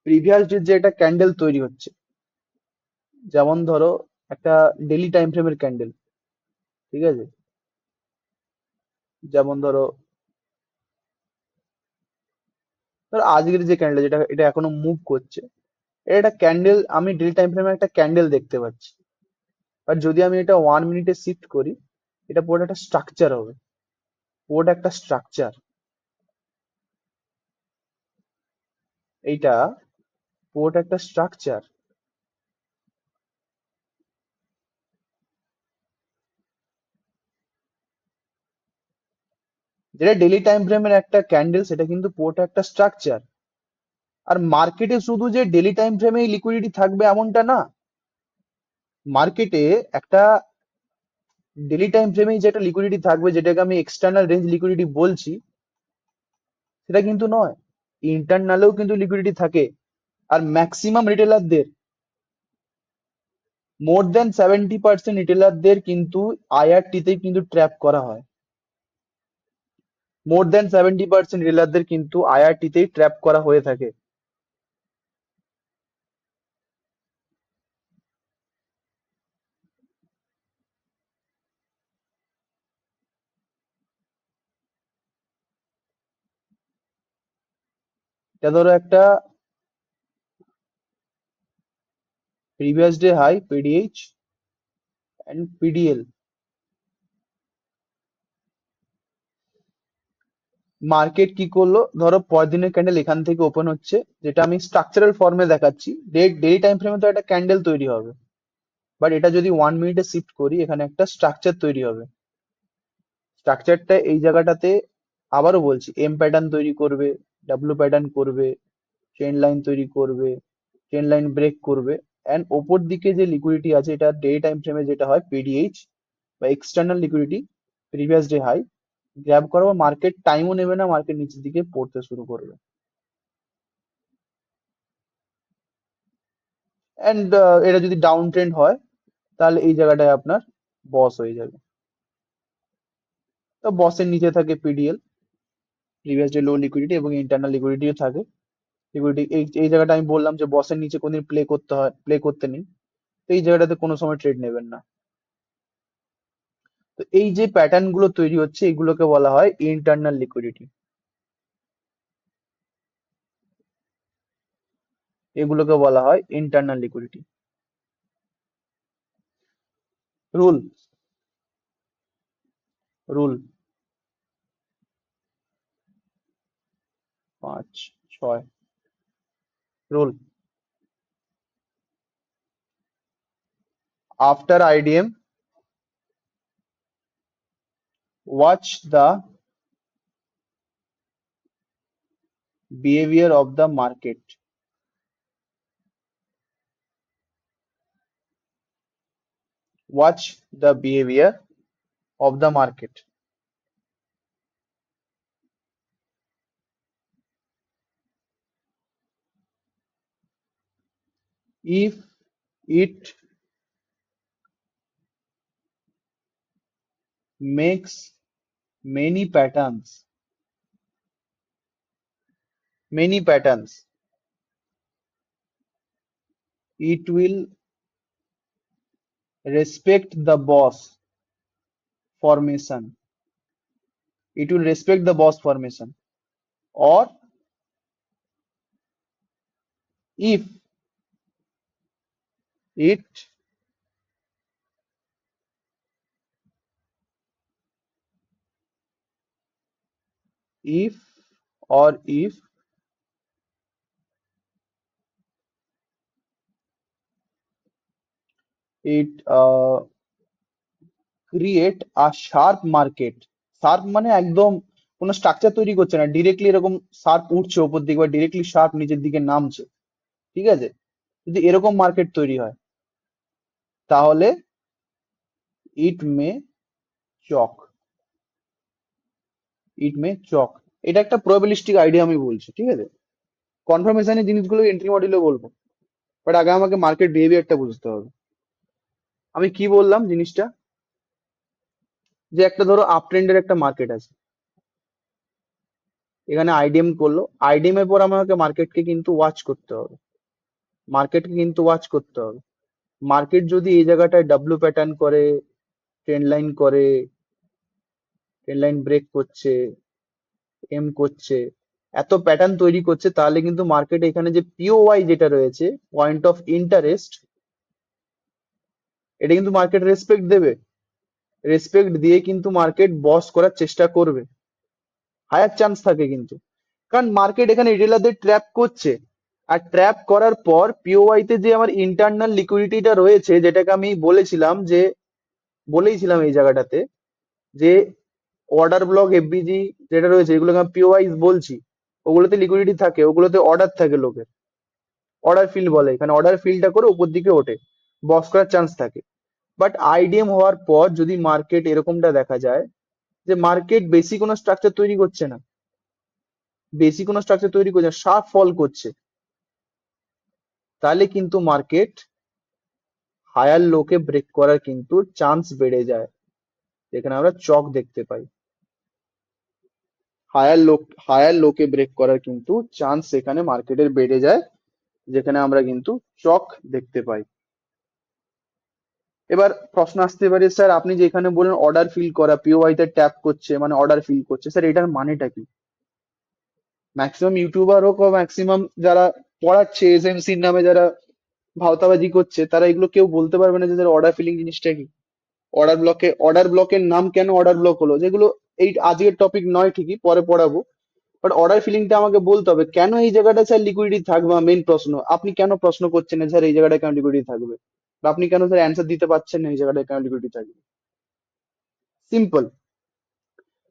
প্রিভিয়াস যে একটা ক্যান্ডেল তৈরি হচ্ছে, যেমন ধরো একটা ডেলি টাইম ফ্রেমের ক্যান্ডেল। ঠিক আছে? যেমন ধরো, আজকের যে ক্যান্ডেল, যেটা এটা এখনো মুভ করছে, এটা একটা ক্যান্ডেল, আমি ডেলি টাইম ফ্রেমে একটা ক্যান্ডেল দেখতে পাচ্ছি। আর যদি আমি এটা 1 মিনিটে শিফট করি, এটা পুরোটা একটা স্ট্রাকচার হবে, পুরোটা একটা স্ট্রাকচার। এইটা পুরোটা একটা স্ট্রাকচার, যেটা ডেলি টাইম ফ্রেমের একটা ক্যান্ডেল, সেটা কিন্তু পুরোটা একটা স্ট্রাকচার। আর মার্কেটে শুধু যে ডেলি টাইম ফ্রেমেই লিকুইডিটি থাকবে এমনটা না। মার্কেটে একটা ডেলি টাইম ফ্রেমেই যেটা লিকুইডিটি থাকবে, যেটাকে আমি এক্সটার্নাল রেঞ্জ লিকুইডিটি বলছি, সেটা কিন্তু নয়। ইন্টারনালেও কিন্তু লিকুইডিটি থাকে। আর ম্যাক্সিমাম রিটেলারদের, মোর দেন 70% রিটেলারদের কিন্তু আইআরটি তে কিন্তু ট্র্যাপ করা হয়। মোর দ্যান 70% রিটেলারদের কিন্তু আইআরটি তেই ট্র্যাপ করা হয়ে থাকে। এটা ধরো একটা previous day high PDH and PDL. Market কি করলো, ধরো পরের দিনের ক্যান্ডেল এখান থেকে ওপেন হচ্ছে, যেটা আমি স্ট্রাকচারাল ফর্মে দেখাচ্ছি, ডেলি টাইম ফ্রেমে তো একটা ক্যান্ডেল তৈরি হবে, বাট এটা যদি 1 মিনিটে শিফট করি এখানে একটা স্ট্রাকচার তৈরি হবে। স্ট্রাকচারটা এই জায়গাটাতে আবারও বলছি এম প্যাটার্ন তৈরি করবে, ডাব্লিউ প্যাটার্ন করবে, ট্রেন্ড লাইন তৈরি করবে, ট্রেন্ড লাইন ব্রেক করবে, এন্ড ওপর দিকে যে লিকুইডিটি আছে এটা ডে টাইম ফ্রেমে যেটা হয় পিডিএইচ বা external liquidity, previous day high grab করবো, মার্কেট টাইমও নেবে না, মার্কেট নিচের দিকে পড়তে শুরু করবে। এন্ড এটা যদি ডাউন ট্রেন্ড হয় তাহলে এই জায়গাটায় আপনার বস হয়ে যাবে। তো বসের নিচে থাকে পিডিএল, প্রিভিয়াস ডে লো লিকুইডিটি, এবং ইন্টারনাল লিকুইডিটিও থাকে। লিকুইডিটি এই এই জায়গাটা আমি বললাম যে বসের নিচে কোনদিন প্লে করতে হয়, প্লে করতে নেই। তো এই জায়গাটাতে কোনো সময় ট্রেড নেবেন না। তো এই যে প্যাটার্ন গুলো তৈরি হচ্ছে এগুলোকে বলা হয় ইন্টারনাল লিকুইডিটি, এগুলোকে বলা হয় internal liquidity. Rule, rule 5 6 rule, after IDM watch the behaviour of the market, watch the behavior of the market. If it makes many patterns, many patterns, it will respect the boss formation. It will respect the boss formation. Or if it if if it create a sharp market, sharp মানে একদম কোনো structure তৈরি করছে না, directly এরকম sharp উঠছে ওপর দিকে বা ডিরেক্টলি শার্প নিচের দিকে নামছে, ঠিক আছে, যদি এরকম মার্কেট তৈরি হয় তাহলে ইট মে চক, ইট মে চক। এটা একটা প্রবাবিলিস্টিক আইডিয়া আমি বলছি, ঠিক আছে, কনফার্মেশনের জিনিসগুলো এন্ট্রি মডেলে বলবো, বাট আগে আমাকে মার্কেট বিহেভিয়ারটা বুঝতে হবে। আমি কি বললাম জিনিসটা, যে একটা ধরো আপ ট্রেন্ডের একটা মার্কেট আছে, এখানে আইডিএম করলো, আইডিএম এর পর আমাকে মার্কেটকে কিন্তু ওয়াচ করতে হবে, মার্কেটকে কিন্তু ওয়াচ করতে হবে। মার্কেট যদি এই জায়গাটায় ডাব্লিউ প্যাটার্ন করে, ট্রেন্ড লাইন করে, ট্রেন্ড লাইন ব্রেক করছে, এম করছে, এত প্যাটার্ন তৈরি করছে, তাহলে কিন্তু মার্কেট এখানে যে পিওওয়াই যেটা রয়েছে, পয়েন্ট অফ ইন্টারেস্ট, এটা কিন্তু মার্কেট রেসপেক্ট দেবে, রেসপেক্ট দিয়ে কিন্তু মার্কেট বস করার চেষ্টা করবে, হায়ার চান্স থাকে কিন্তু, কারণ মার্কেট এখানে রিটেলারদের ট্র্যাপ করছে। আর ট্র্যাপ করার পর পিওওয়াই তে যে আমার ইন্টারনাল লিকুইডিটিটা রয়েছে, যেটাকে আমি বলেছিলাম যে, বলেইছিলাম এই জায়গাটাতে যে অর্ডার ব্লক এফবিজি যেটা রয়েছে, এগুলোকে আমি পিওওয়াই বলছি, ওগুলোতে লিকুইডিটি থাকে, ওগুলোতে অর্ডার থাকে লোকের, অর্ডার ফিল বলে, এখানে অর্ডার ফিলটা করে উপর দিকে ওঠে, বক্স করার চান্স থাকে। বাট আইডিএম হওয়ার পর যদি মার্কেট এরকমটা দেখা যায় যে মার্কেট বেশি কোনো স্ট্রাকচার তৈরি করছে না, বেশি কোনো স্ট্রাকচার তৈরি করছে না, শার্প ফল করছে, তাহলে কিন্তু মার্কেট হায়ার লোকে ব্রেক করার কিন্তু চান্স বেড়ে যায়, যেখানে আমরা চক দেখতে পাই। হায়ার লোকে ব্রেক করার কিন্তু চান্স সেখানে মার্কেটের বেড়ে যায়, যেখানে আমরা কিন্তু চক দেখতে পাই। এবার প্রশ্ন আসতে পারে, স্যার আপনি যে এখানে বললেন অর্ডার ফিল করা, পিওআই তে ট্যাপ করছে মানে অর্ডার ফিল করছে, স্যার এটার মানেটা কি? ম্যাক্সিমাম ইউটিউবার হোক বা ম্যাক্সিমাম যারা পড়াচ্ছে এসএমসির নামে যারা ভাওতাবাজি করছে, তারা এগুলো কেউ বলতে পারবে না যে অর্ডার ফিলিং জিনিসটা কি। অর্ডার ব্লকের নাম কেন অর্ডার ব্লক হলো, যেগুলো এই আজকের টপিক নয়, ঠিকই পরে পড়াবো। বাট অর্ডার ফিলিংটা আমাকে বলতে হবে কেন এই জায়গাটা স্যার লিকুইডিটি থাকবে। মেইন প্রশ্ন, আপনি কেন প্রশ্ন করছেন না স্যার এই জায়গাটা কেন লিকুইডিটি থাকবে, বা আপনি কেন স্যার অ্যান্সার দিতে পারছেন না এই জায়গাটা কেন লিকুইডিটি থাকবে? সিম্পল।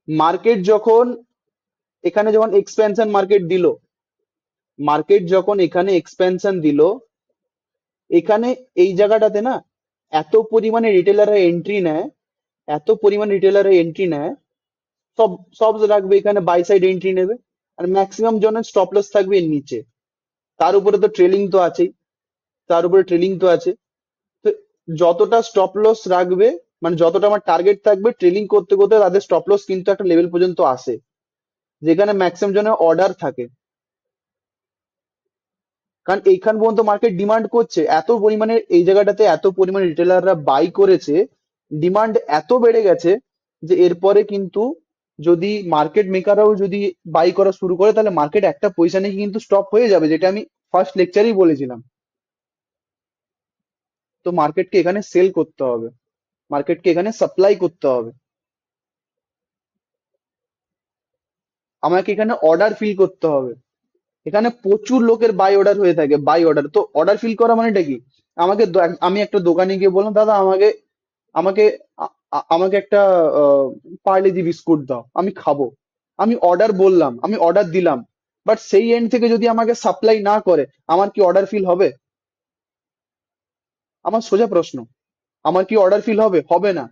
মার্কেট যখন এখানে যখন এক্সপেনশন মার্কেট দিল, মার্কেট যখন এখানে এক্সপেনশন দিল, এখানে এই জায়গাটাতে না এত পরিমাণে রিটেলাররা এন্ট্রি নেয়, এত পরিমাণে রিটেলাররা এন্ট্রি নেয়, সব সব রাখবে এখানে বাই সাইড এন্ট্রি নেবে, আর ম্যাক্সিমাম জনের স্টপ লস থাকবে এর নিচে। তার উপরে তো ট্রেলিং তো আছেই, তার উপরে ট্রেলিং তো আছে। তো যতটা স্টপ লস রাখবে, মানে যতটা আমার টার্গেট থাকবে, ট্রেলিং করতে করতে তাদের স্টপ লস কিন্তু একটা লেভেল পর্যন্ত আসে, যেখানে ম্যাক্সিমাম জনের অর্ডার থাকে। কারণ এইখান পর্যন্ত মার্কেট ডিমান্ড করছে এত পরিমাণে, এই জায়গাটাতে এত পরিমাণে রিটেলাররা বাই করেছে, ডিমান্ড এত বেড়ে গেছে যে এরপরে কিন্তু যদি মার্কেট মেকাররাও যদি বাই করা শুরু করে, তাহলে মার্কেট একটা পজিশনে কিন্তু স্টপ হয়ে যাবে, যেটা আমি ফার্স্ট লেকচারেই বলেছিলাম। তো মার্কেটকে এখানে সেল করতে হবে, মার্কেটকে এখানে সাপ্লাই করতে হবে, আমাকে এখানে অর্ডার ফিল করতে হবে। এখানে প্রচুর লোকের বাই অর্ডার হয়ে থাকে, বাই অর্ডার। তো অর্ডার ফিল করা মানেটা কি? আমি একটা দোকানে গিয়ে বললাম, দাদা আমাকে আমাকে আমাকে একটা পার্লেজি বিস্কুট দাও, আমি খাবো। আমি অর্ডার বললাম, আমি অর্ডার দিলাম, বাট সেই এন্ড থেকে যদি আমাকে সাপ্লাই না করে, আমার কি অর্ডার ফিল হবে? আমার সোজা প্রশ্ন, আমার কি অর্ডার ফিল হবে? হবে না।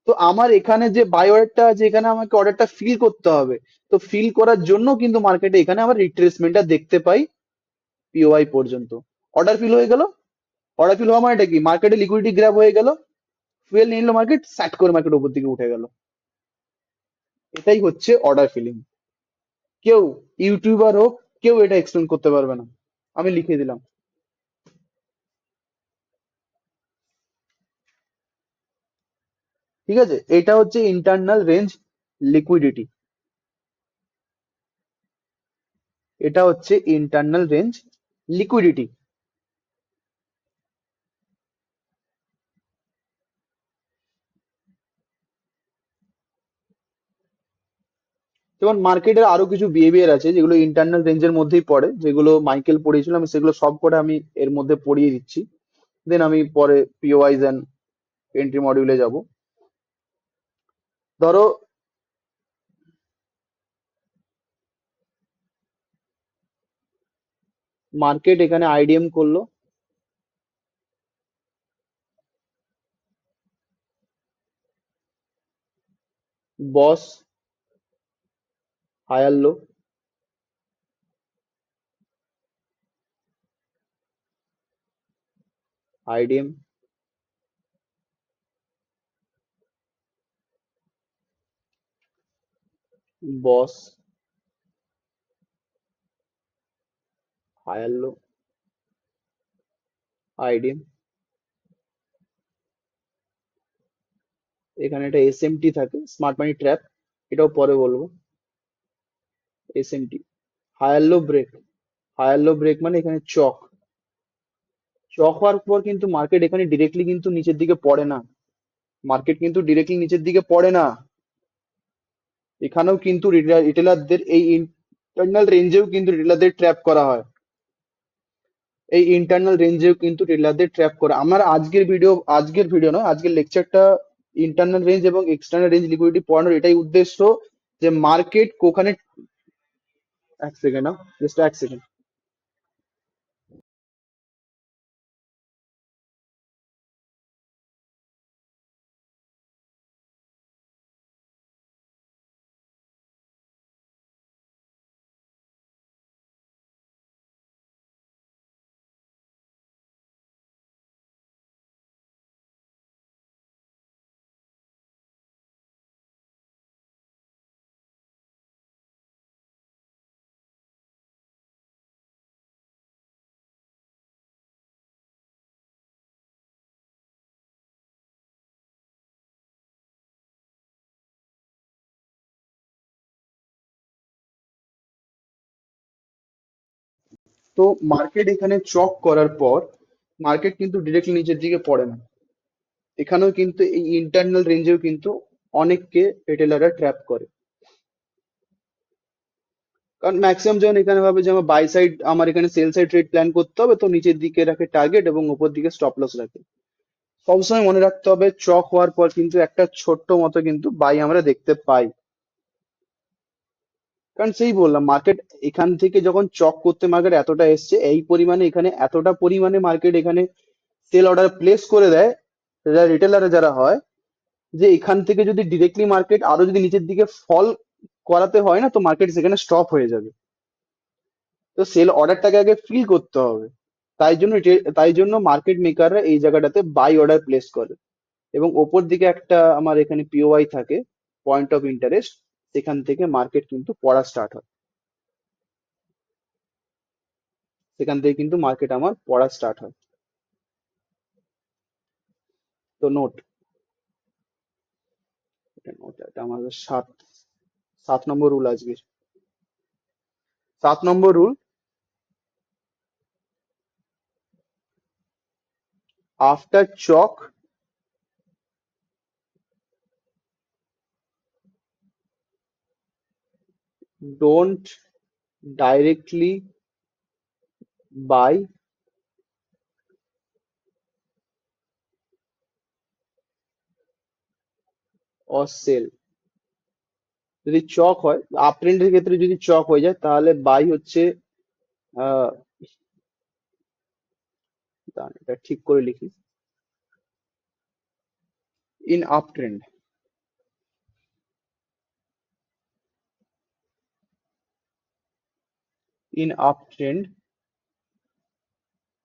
তো আমার এখানে যে বাই অর্ডারটা আছে, এখানে আমাকে অর্ডারটা ফিল করতে হবে। তো ফিল করার জন্য কিন্তু মার্কেটে এখানে আবার রিট্রেসমেন্টটা দেখতে পাই পিওআই পর্যন্ত। অর্ডার ফিল হয়ে গেল, অর্ডার ফিল হওয়া মানেটা কি? মার্কেটে লিকুইডিটি গ্র্যাব হয়ে গেল, ফুয়েল নিয়ে নিল মার্কেট, স্যাট করে মার্কেট উপর দিকে উঠে গেল। এটাই হচ্ছে অর্ডার ফিলিং। কেউ, ইউটিউবার হোক, কেউ এটা এক্সপ্লেন করতে পারবে না। আমি লিখে দিলাম। ঠিক আছে, এটা হচ্ছে ইন্টারনাল রেঞ্জ লিকুইডিটি, এটা হচ্ছে ইন্টারনাল রেঞ্জ লিকুইডিটি। যেমন মার্কেটের আরো কিছু বিহেভিয়ার আছে যেগুলো ইন্টারনাল রেঞ্জের মধ্যেই পড়ে, যেগুলো মাইকেল পড়িয়েছিল, আমি সেগুলো সব করে আমি এর মধ্যে পড়িয়ে দিচ্ছি। দেন আমি পরে পিওয়াইজ অ্যান্ড এন্ট্রি মডিউলে যাব। ধরো মার্কেট এখানে আইডিএম করলো, বস হায়ার লো, আইডিএম, বস হায়ার লো, আইডিএম, এখানে একটা এসএমটি থাকে, স্মার্ট মানি ট্র্যাপ, এটাও পরে বলবো। SMT, higher low break, higher low break মানে এখানে চক, চক হওয়ার পর কিন্তু মার্কেট এখানে ডিরেক্টলি কিন্তু নিচের দিকে পড়ে না, মার্কেট কিন্তু ডিরেক্টলি নিচের দিকে পড়ে না। এখানেও কিন্তু রিটেলারদের এই ইন্টারনাল রেঞ্জেও কিন্তু রিটেলারদের ট্র্যাপ করা হয়, এই ইন্টারনাল রেঞ্জেও কিন্তু রিটেলারদের ট্র্যাপ করে। আমার আজকের ভিডিও নয়, আজকের লেকচারটা ইন্টারনাল রেঞ্জ এবং এক্সটার্নাল রেঞ্জ লিকুইডিটি পড়ানোর এটাই উদ্দেশ্য, যে মার্কেট কোখানে। এক সেকেন্ড, জাস্ট এক সেকেন্ড। তো মার্কেট এখানে চক করার পর মার্কেট কিন্তু ডিরেক্টলি নিচের দিকে পড়ে না। এখানেও কিন্তু এই ইন্টারনাল রেঞ্জেও কিন্তু অনেককে রিটেলাররা ট্র্যাপ করে। কারণ ম্যাক্সিমাম যখন এখানে ভাবে যে আমার বাই সাইড, আমার এখানে সেল সাইড ট্রেড প্ল্যান করতে হবে, তো নিচের দিকে রাখে টার্গেট এবং উপর দিকে স্টপ লস রাখে। সবসময় মনে রাখতে হবে চক হওয়ার পর কিন্তু একটা ছোট্ট মতো কিন্তু বাই আমরা দেখতে পাই। কারণ সেই বললাম মার্কেট এখান থেকে যখন চক করতে মার্কেট এতটা এসছে, এই পরিমাণে এখানে এতটা পরিমাণে মার্কেট এখানে সেল অর্ডার প্লেস করে দেয়, যারা রিটেলারে যারা হয়, যে এখান থেকে যদি ডিরেক্টলি মার্কেট আরো যদি নিচের দিকে ফল করাতে হয় না, তো মার্কেট সেখানে স্টপ হয়ে যাবে। তো সেল অর্ডারটাকে আগে ফিল করতে হবে। তাই জন্য মার্কেট মেকাররা এই জায়গাটাতে বাই অর্ডার প্লেস করে। এবং ওপর দিকে একটা আমার এখানে পিওআই থাকে, পয়েন্ট অফ ইন্টারেস্ট, সেখান থেকে মার্কেট কিন্তু পড়া স্টার্ট হয়। সেখান থেকে কিন্তু মার্কেট আমার পড়া স্টার্ট হয়। তো নোট, এটা নোট, এটা আমাদের সাত সাত নম্বর রুল আজকে। 7 number rule, after CHoCH don't directly buy or sell. যদি চক হয়, আপ ট্রেন্ডের ক্ষেত্রে যদি চক হয়ে যায় তাহলে বাই হচ্ছে, আহ দাঁড়ান, এটা ঠিক করে লিখি। In up trend, in up trend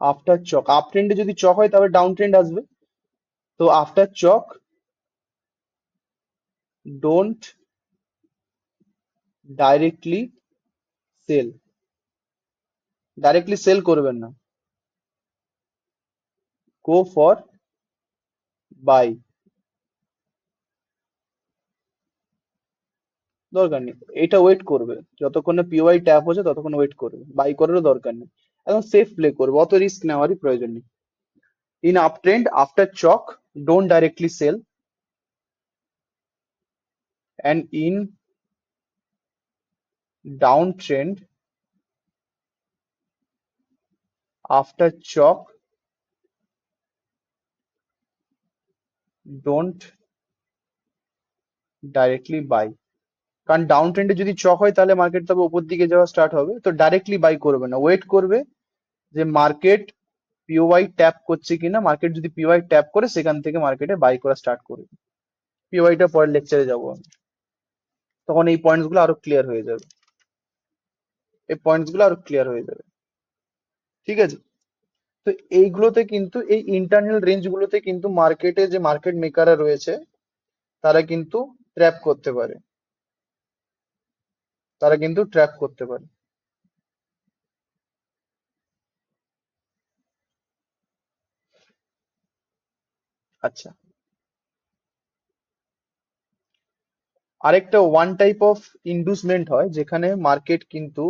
after CHoCH, up ট্রেন্ডে যদি চক হয় তবে ডাউন ট্রেন্ড আসবে। তো after CHoCH don't directly sell, directly sell করবেন না, গো ফর বাই। দরকার নেই, এটা ওয়েট করবে যতক্ষণ না পিওআই ট্যাপ হচ্ছে, ততক্ষণ ওয়েট করবে, বাই করারও দরকার নেই। একদম সেফ প্লে করবে, অত রিস্ক নেওয়ারই প্রয়োজন নেই। In up trend after CHoCH don't directly sell, and in down trend after CHoCH don't directly buy. কারণ ডাউন ট্রেন্ডে যদি চক হয় তাহলে মার্কেট তবে উপর দিকে যাওয়া স্টার্ট হবে, তো ডাইরেক্টলি বাই করবে না, ওয়েট করবে যে মার্কেট পিওআই ট্যাপ করছে কিনা। মার্কেট যদি পিওআই ট্যাপ করে সেখান থেকে মার্কেটে বাই করা স্টার্ট করবে। পিওআইটা পরের লেকচারে যাবো আমি, তখন এই পয়েন্টস গুলো আরো ক্লিয়ার হয়ে যাবে, এই পয়েন্টস গুলো আরো ক্লিয়ার হয়ে যাবে। ঠিক আছে। তো এইগুলোতে কিন্তু এই ইন্টারনাল রেঞ্জ গুলোতে কিন্তু মার্কেটে যে মার্কেট মেকাররা রয়েছে তারা কিন্তু ট্র্যাপ করতে পারে, তারা কিন্তু ট্র্যাপ করতে পারে। আচ্ছা, আরেকটা ওয়ান টাইপ অফ ইন্ডুসমেন্ট হয় যেখানে মার্কেট কিন্তু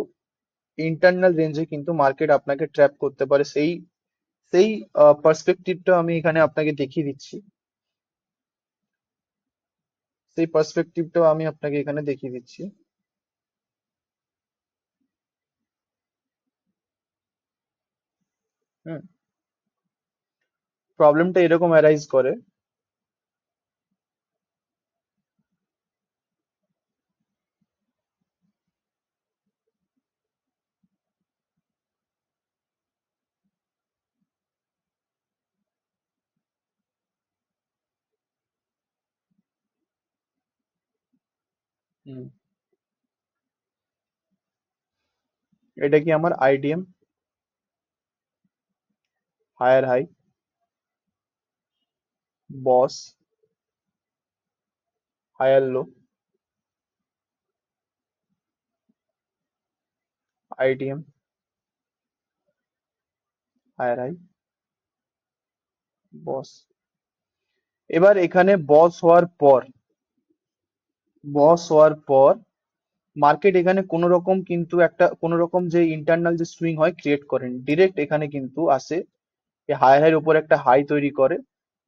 ইন্টারনাল রেঞ্জে কিন্তু মার্কেট আপনাকে ট্র্যাপ করতে পারে। সেই সেই পার্সপেক্টিভটা আমি এখানে আপনাকে দেখিয়ে দিচ্ছি, সেই পার্সপেক্টিভটাও আমি আপনাকে এখানে দেখিয়ে দিচ্ছি। হুম, প্রবলেমটা এরকম অ্যারাইজ করে। হুম, এটা কি আমার IDM, higher high, BOS, higher low, IDM, higher high, BOS. এবার এখানে বস হওয়ার পর, বস হওয়ার পর মার্কেট এখানে কোনো রকম কিন্তু একটা কোনো রকম যে ইন্টারনাল যে সুইং হয় ক্রিয়েট করেন, ডিরেক্ট এখানে কিন্তু আসে হাই হাইয়ের উপর একটা হাই তৈরি করে,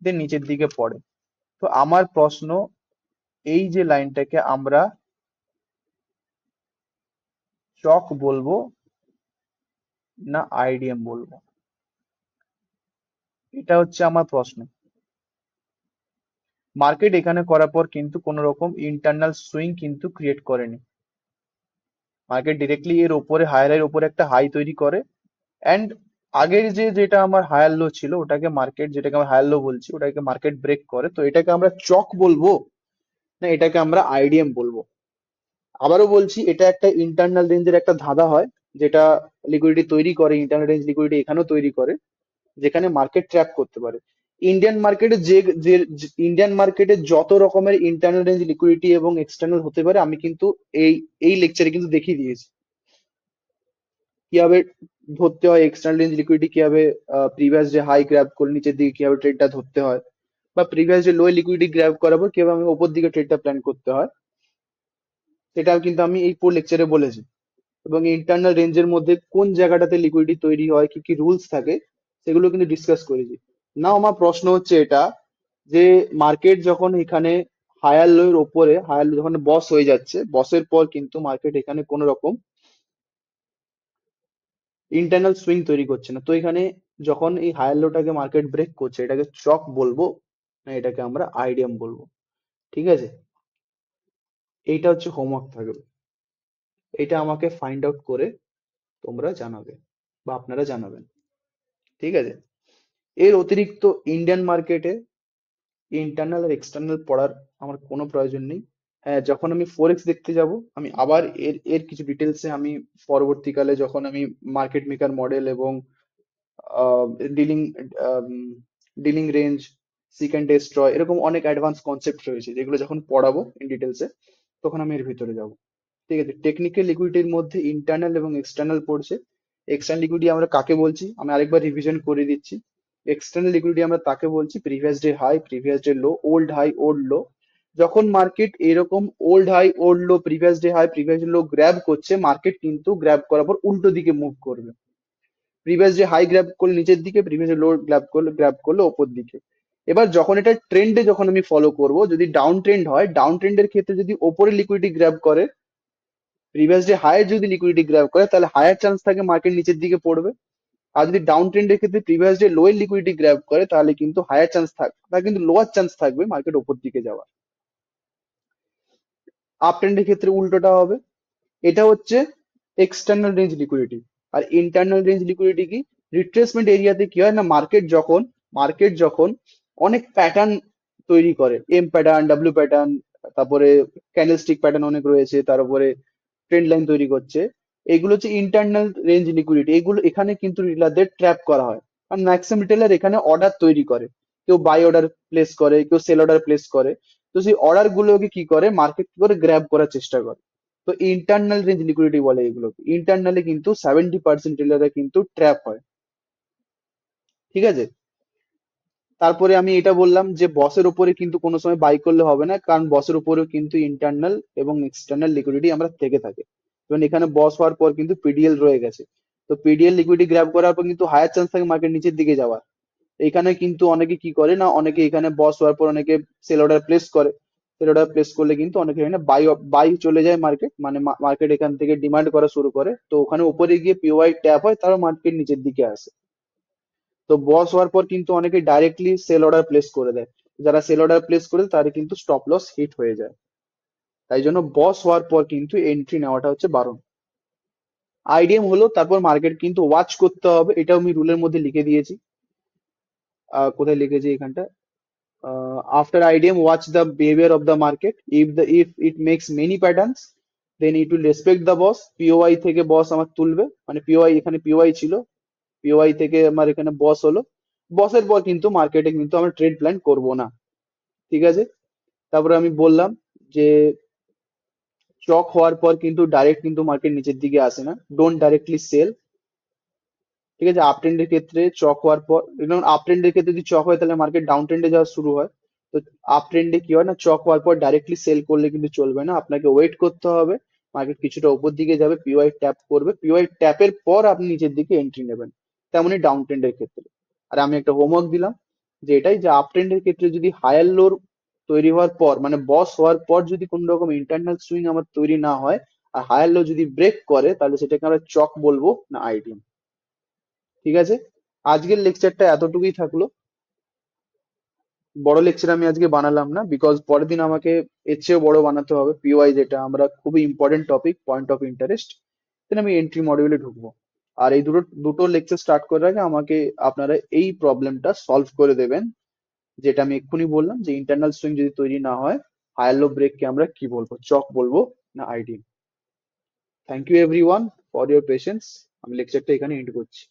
দেন নিচের দিকে পড়ে। তো আমার প্রশ্ন, এই যে লাইনটাকে আমরা চক বলবো না আইডিএম বলবো, এটা হচ্ছে আমার প্রশ্ন। মার্কেট এখানে করার পর কিন্তু কোনো রকম ইন্টারনাল সুইং কিন্তু ক্রিয়েট করেনি। মার্কেট ডিরেক্টলি এর ওপরে হায়ার এর ওপরে একটা হাই তৈরি করে, অ্যান্ড আগের যে যেটা আমার হায়ার লো ছিল ওটাকে মার্কেট, যেটাকে আমরা হায়ার লো বলছি, ওটাকে মার্কেট ব্রেক করে। তো এটাকে আমরা চক বলবো না এটাকে আমরা আইডিএম বলবো? আবারও বলছি, এটা একটা ইন্টারনাল রেঞ্জের একটা ধাঁধা হয়, যেটা লিকুইডিটি তৈরি করে, ইন্টারনাল রেঞ্জ লিকুইডিটি এখানেও তৈরি করে, যেখানে মার্কেট ট্র্যাপ করতে পারে। ইন্ডিয়ান মার্কেটে ইন্ডিয়ান মার্কেটে যত রকমের ইন্টারনাল রেঞ্জ লিকুইডিটি এবং এক্সটার্নাল হতে পারে আমি কিন্তু এই এই লেকচারে কিন্তু দেখিয়ে দিয়েছি কিভাবে ধরতে হয় এক্সটার্নাল রেঞ্জ লিকুইডিটি, কিভাবে প্রিভিয়াস যে হাই গ্র্যাব করে নিচের দিকে কিভাবে ট্রেডটা ধরতে হয়, বা প্রিভিয়াস যে লো লিকুইডিটি গ্র্যাব করাবো কিভাবে আমি ওপর দিকে ট্রেডটা প্ল্যান করতে হয়, সেটাও কিন্তু আমি এই পুরো লেকচারে বলেছি। এবং ইন্টারনাল রেঞ্জের মধ্যে কোন জায়গাটাতে লিকুইডিটি তৈরি হয়, কি কি রুলস থাকে, সেগুলো কিন্তু ডিসকাস করেছি। নাও আমার প্রশ্ন হচ্ছে এটা, যে মার্কেট যখন এখানে হায়ার লো এর ওপরে হায়ার লো যখন বস হয়ে যাচ্ছে, বসের পর কিন্তু মার্কেট এখানে কোনো রকম ইন্টারনাল সুইং তৈরি করছে না। তো এখানে যখন এই হায়ার লোটাকে মার্কেট ব্রেক করছে, এটাকে চক বলবো না এটাকে আমরা আইডিয়াম বলবো? ঠিক আছে, এইটা হচ্ছে হোমওয়ার্ক থাকবে, এটা আমাকে ফাইন্ড আউট করে তোমরা জানাবে বা আপনারা জানাবেন। ঠিক আছে, এর অতিরিক্ত ইন্ডিয়ান মার্কেটে ইন্টারনাল আর এক্সটার্নাল পড়ার আমার কোনো প্রয়োজন নেই। হ্যাঁ, যখন আমি ফোরেক্স দেখতে যাব আমি আবার এর এর কিছু ডিটেলসে আমি পরবর্তীকালে যখন আমি মার্কেট মেকার মডেল এবং dealing dealing range, seek and destroy, এরকম অনেক অ্যাডভান্স কনসেপ্ট রয়েছে যেগুলো যখন পড়াবো ইন ডিটেলসে তখন আমি এর ভিতরে যাব। ঠিক আছে, টেকনিক্যাল লিকুইডিটির মধ্যে ইন্টারনাল এবং এক্সটার্নাল পড়ছে। এক্সটার্নাল লিকুইডিটি আমরা কাকে বলছি আমি আরেকবার রিভিশন করে দিচ্ছি। এক্সটার্নাল লিকুইডিটি আমরা তাকে বলছি previous day high, previous day low, old high, old low. যখন মার্কেট এরকম old high, old low, previous day high, previous day low grab করছে, মার্কেট কিন্তু গ্র্যাব করার পর উল্টো দিকে মুভ করবে। প্রিভিয়াস যে হাই গ্র্যাব করলে নিচের দিকে, প্রিভিয়াস লো গ্র্যাব করলে ওপর দিকে। এবার যখন এটা ট্রেন্ডে যখন আমি ফলো করব, যদি ডাউন ট্রেন্ড হয়, ডাউন ট্রেন্ডের ক্ষেত্রে যদি ওপরে লিকুইডিটি গ্র্যাব করে, প্রিভিয়াস ডে হায়ার যদি লিকুইডিটি গ্র্যাব করে, তাহলে হায়ার চান্স থাকে মার্কেট নিচের দিকে পড়বে। আর যদি ডাউন ট্রেন্ডের ক্ষেত্রে প্রিভিয়াস ডে লোয়ের লিকুইডিটি গ্র্যাব করে, তাহলে কিন্তু হায়ার চান্স থাকবে, তাহলে কিন্তু লোয়ার চান্স থাকবে মার্কেট ওপর দিকে যাওয়ার। আপ ট্রেন্ডের ক্ষেত্রে উল্টোটা হবে। এটা হচ্ছে এক্সটার্নাল রেঞ্জ লিকুইডিটি। আর ইন্টারনাল রেঞ্জ লিকুইডিটি কি? রিট্রেসমেন্ট এরিয়াতে কি হয় না, মার্কেট যখন অনেক প্যাটার্ন তৈরি করে, এম প্যাটার্ন, ডাব্লিউ প্যাটার্ন, তারপরে ক্যান্ডেলস্টিক প্যাটার্ন অনেক রয়েছে, তারপরে ট্রেন্ড লাইন তৈরি করছে, এগুলো হচ্ছে ইন্টারনাল রেঞ্জ লিকুইডিটি। এগুলো এখানে কিন্তু রিটেলারদের ট্র্যাপ করা হয়। আর ম্যাক্সিমাম রিটেলার এখানে অর্ডার তৈরি করে, কেউ বাই অর্ডার প্লেস করে, কেউ সেল অর্ডার প্লেস করে। তো সেই অর্ডার গুলোকে কি করে মার্কেট কি করে গ্র্যাব করার চেষ্টা করে। তো ইন্টারনাল রেঞ্জ লিকুইডিটি বলে এগুলোকে। ইন্টারনালি কিন্তু 70% রিটেলাররা কিন্তু ট্র্যাপ হয়। ঠিক আছে, তারপরে আমি এটা বললাম যে বসের উপরে কিন্তু কোনো সময় বাই করলে হবে না, কারণ বসের উপরেও কিন্তু ইন্টারনাল এবং এক্সটার্নাল লিকুইডিটি আমরা থেকে থাকে। যেমন এখানে বস হওয়ার পর কিন্তু পিডিএল রয়ে গেছে। তো পিডিএল লিকুইডিটি গ্র্যাব করার পর কিন্তু হায়ার চান্স থাকে মার্কেট নিচের দিকে যাওয়ার। এখানে কিন্তু অনেকে কি করে না, অনেকে এখানে বস হওয়ার পর অনেকে সেল অর্ডার প্লেস করে। সেল অর্ডার প্লেস করলে কিন্তু অনেকে এখানে বাই বাই চলে যায় মার্কেট, মানে মার্কেট এখান থেকে ডিমান্ড করা শুরু করে, তো ওখানে উপরে গিয়ে পিওয়াই ট্যাপ হয়, তারপর মার্কেট নিচের দিকে আসে। তো বস হওয়ার পর কিন্তু অনেকে ডাইরেক্টলি সেল অর্ডার প্লেস করে দেয়। যারা সেল অর্ডার প্লেস করে তাদের কিন্তু স্টপ লস হিট হয়ে যায়। তাই জন্য বস হওয়ার পর কিন্তু এন্ট্রি নেওয়াটা হচ্ছে বারণ। আইডিএম হলো তারপর মার্কেট কিন্তু ওয়াচ করতে হবে, এটাও আমি রুলের মধ্যে লিখে দিয়েছি। কোথায় লিখেছি এখানটা, after IDM watch the behavior of the market, if it makes many patterns then it will respect the boss। POI থেকে বস আমার তুলবে, মানে পিওআই এখানে পিওআই ছিল, পিওআই থেকে আমার এখানে বস হলো, বসের পর কিন্তু মার্কেটে কিন্তু আমরা ট্রেড প্ল্যান করব না। ঠিক আছে, তারপরে আমি বললাম যে চক হওয়ার পর কিন্তু ডাইরেক্ট কিন্তু মার্কেট নিচের দিকে আসে না, ডোন্ট ডাইরেক্টলি সেল। ঠিক আছে, আপ ট্রেন্ডের ক্ষেত্রে চক হওয়ার পর, যেমন আপ ট্রেন্ডের ক্ষেত্রে যদি চক হয় তাহলে মার্কেট ডাউন ট্রেন্ডে যাওয়া শুরু হয়। তো আপ ট্রেন্ডে কি হয় না, চক হওয়ার পর ডাইরেক্টলি সেল করলে কিন্তু চলবে না, আপনাকে ওয়েট করতে হবে। মার্কেট কিছুটা উপর দিকে যাবে, পিওয়াই ট্যাপ করবে, পিওয়াই ট্যাপের পর আপনি নিচের দিকে এন্ট্রি নেবেন। তেমনই ডাউন ট্রেন্ডের ক্ষেত্রে। আর আমি একটা হোমওয়ার্ক দিলাম, যে এটাই যে আপ ট্রেন্ডের ক্ষেত্রে যদি হায়ার লোর তৈরি হওয়ার পর, মানে বস হওয়ার পর যদি কোনো রকম ইন্টারনাল সুইং আমার তৈরি না হয়, আর হায়ার লো যদি ব্রেক করে, তাহলে সেটাকে আমরা চক বলবো না আইডিএম। ঠিক আছে, আজকের লেকচারটা এতটুকুই থাকলো। বড় লেকচার আমি আজকে বানালাম না, বিকজ পরের দিন আমাকে এর চেয়েও বড় বানাতে হবে। পিওয়াই যেটা আমরা খুবই important topic, point of interest, then আমি এন্ট্রি মডিউলে ঢুকবো। আর এই দুটো দুটো লেকচার স্টার্ট করার আগে আমাকে আপনারা এই প্রবলেমটা সলভ করে দেবেন, যেটা আমি এক্ষুনি বললাম, যে ইন্টারনাল সুইং যদি তৈরি না হয়, হায়ার লো ব্রেককে আমরা কি বলবো, চক বলবো না IDM. Thank you everyone for your patience. আমি লেকচারটা এখানে এন্ড করছি।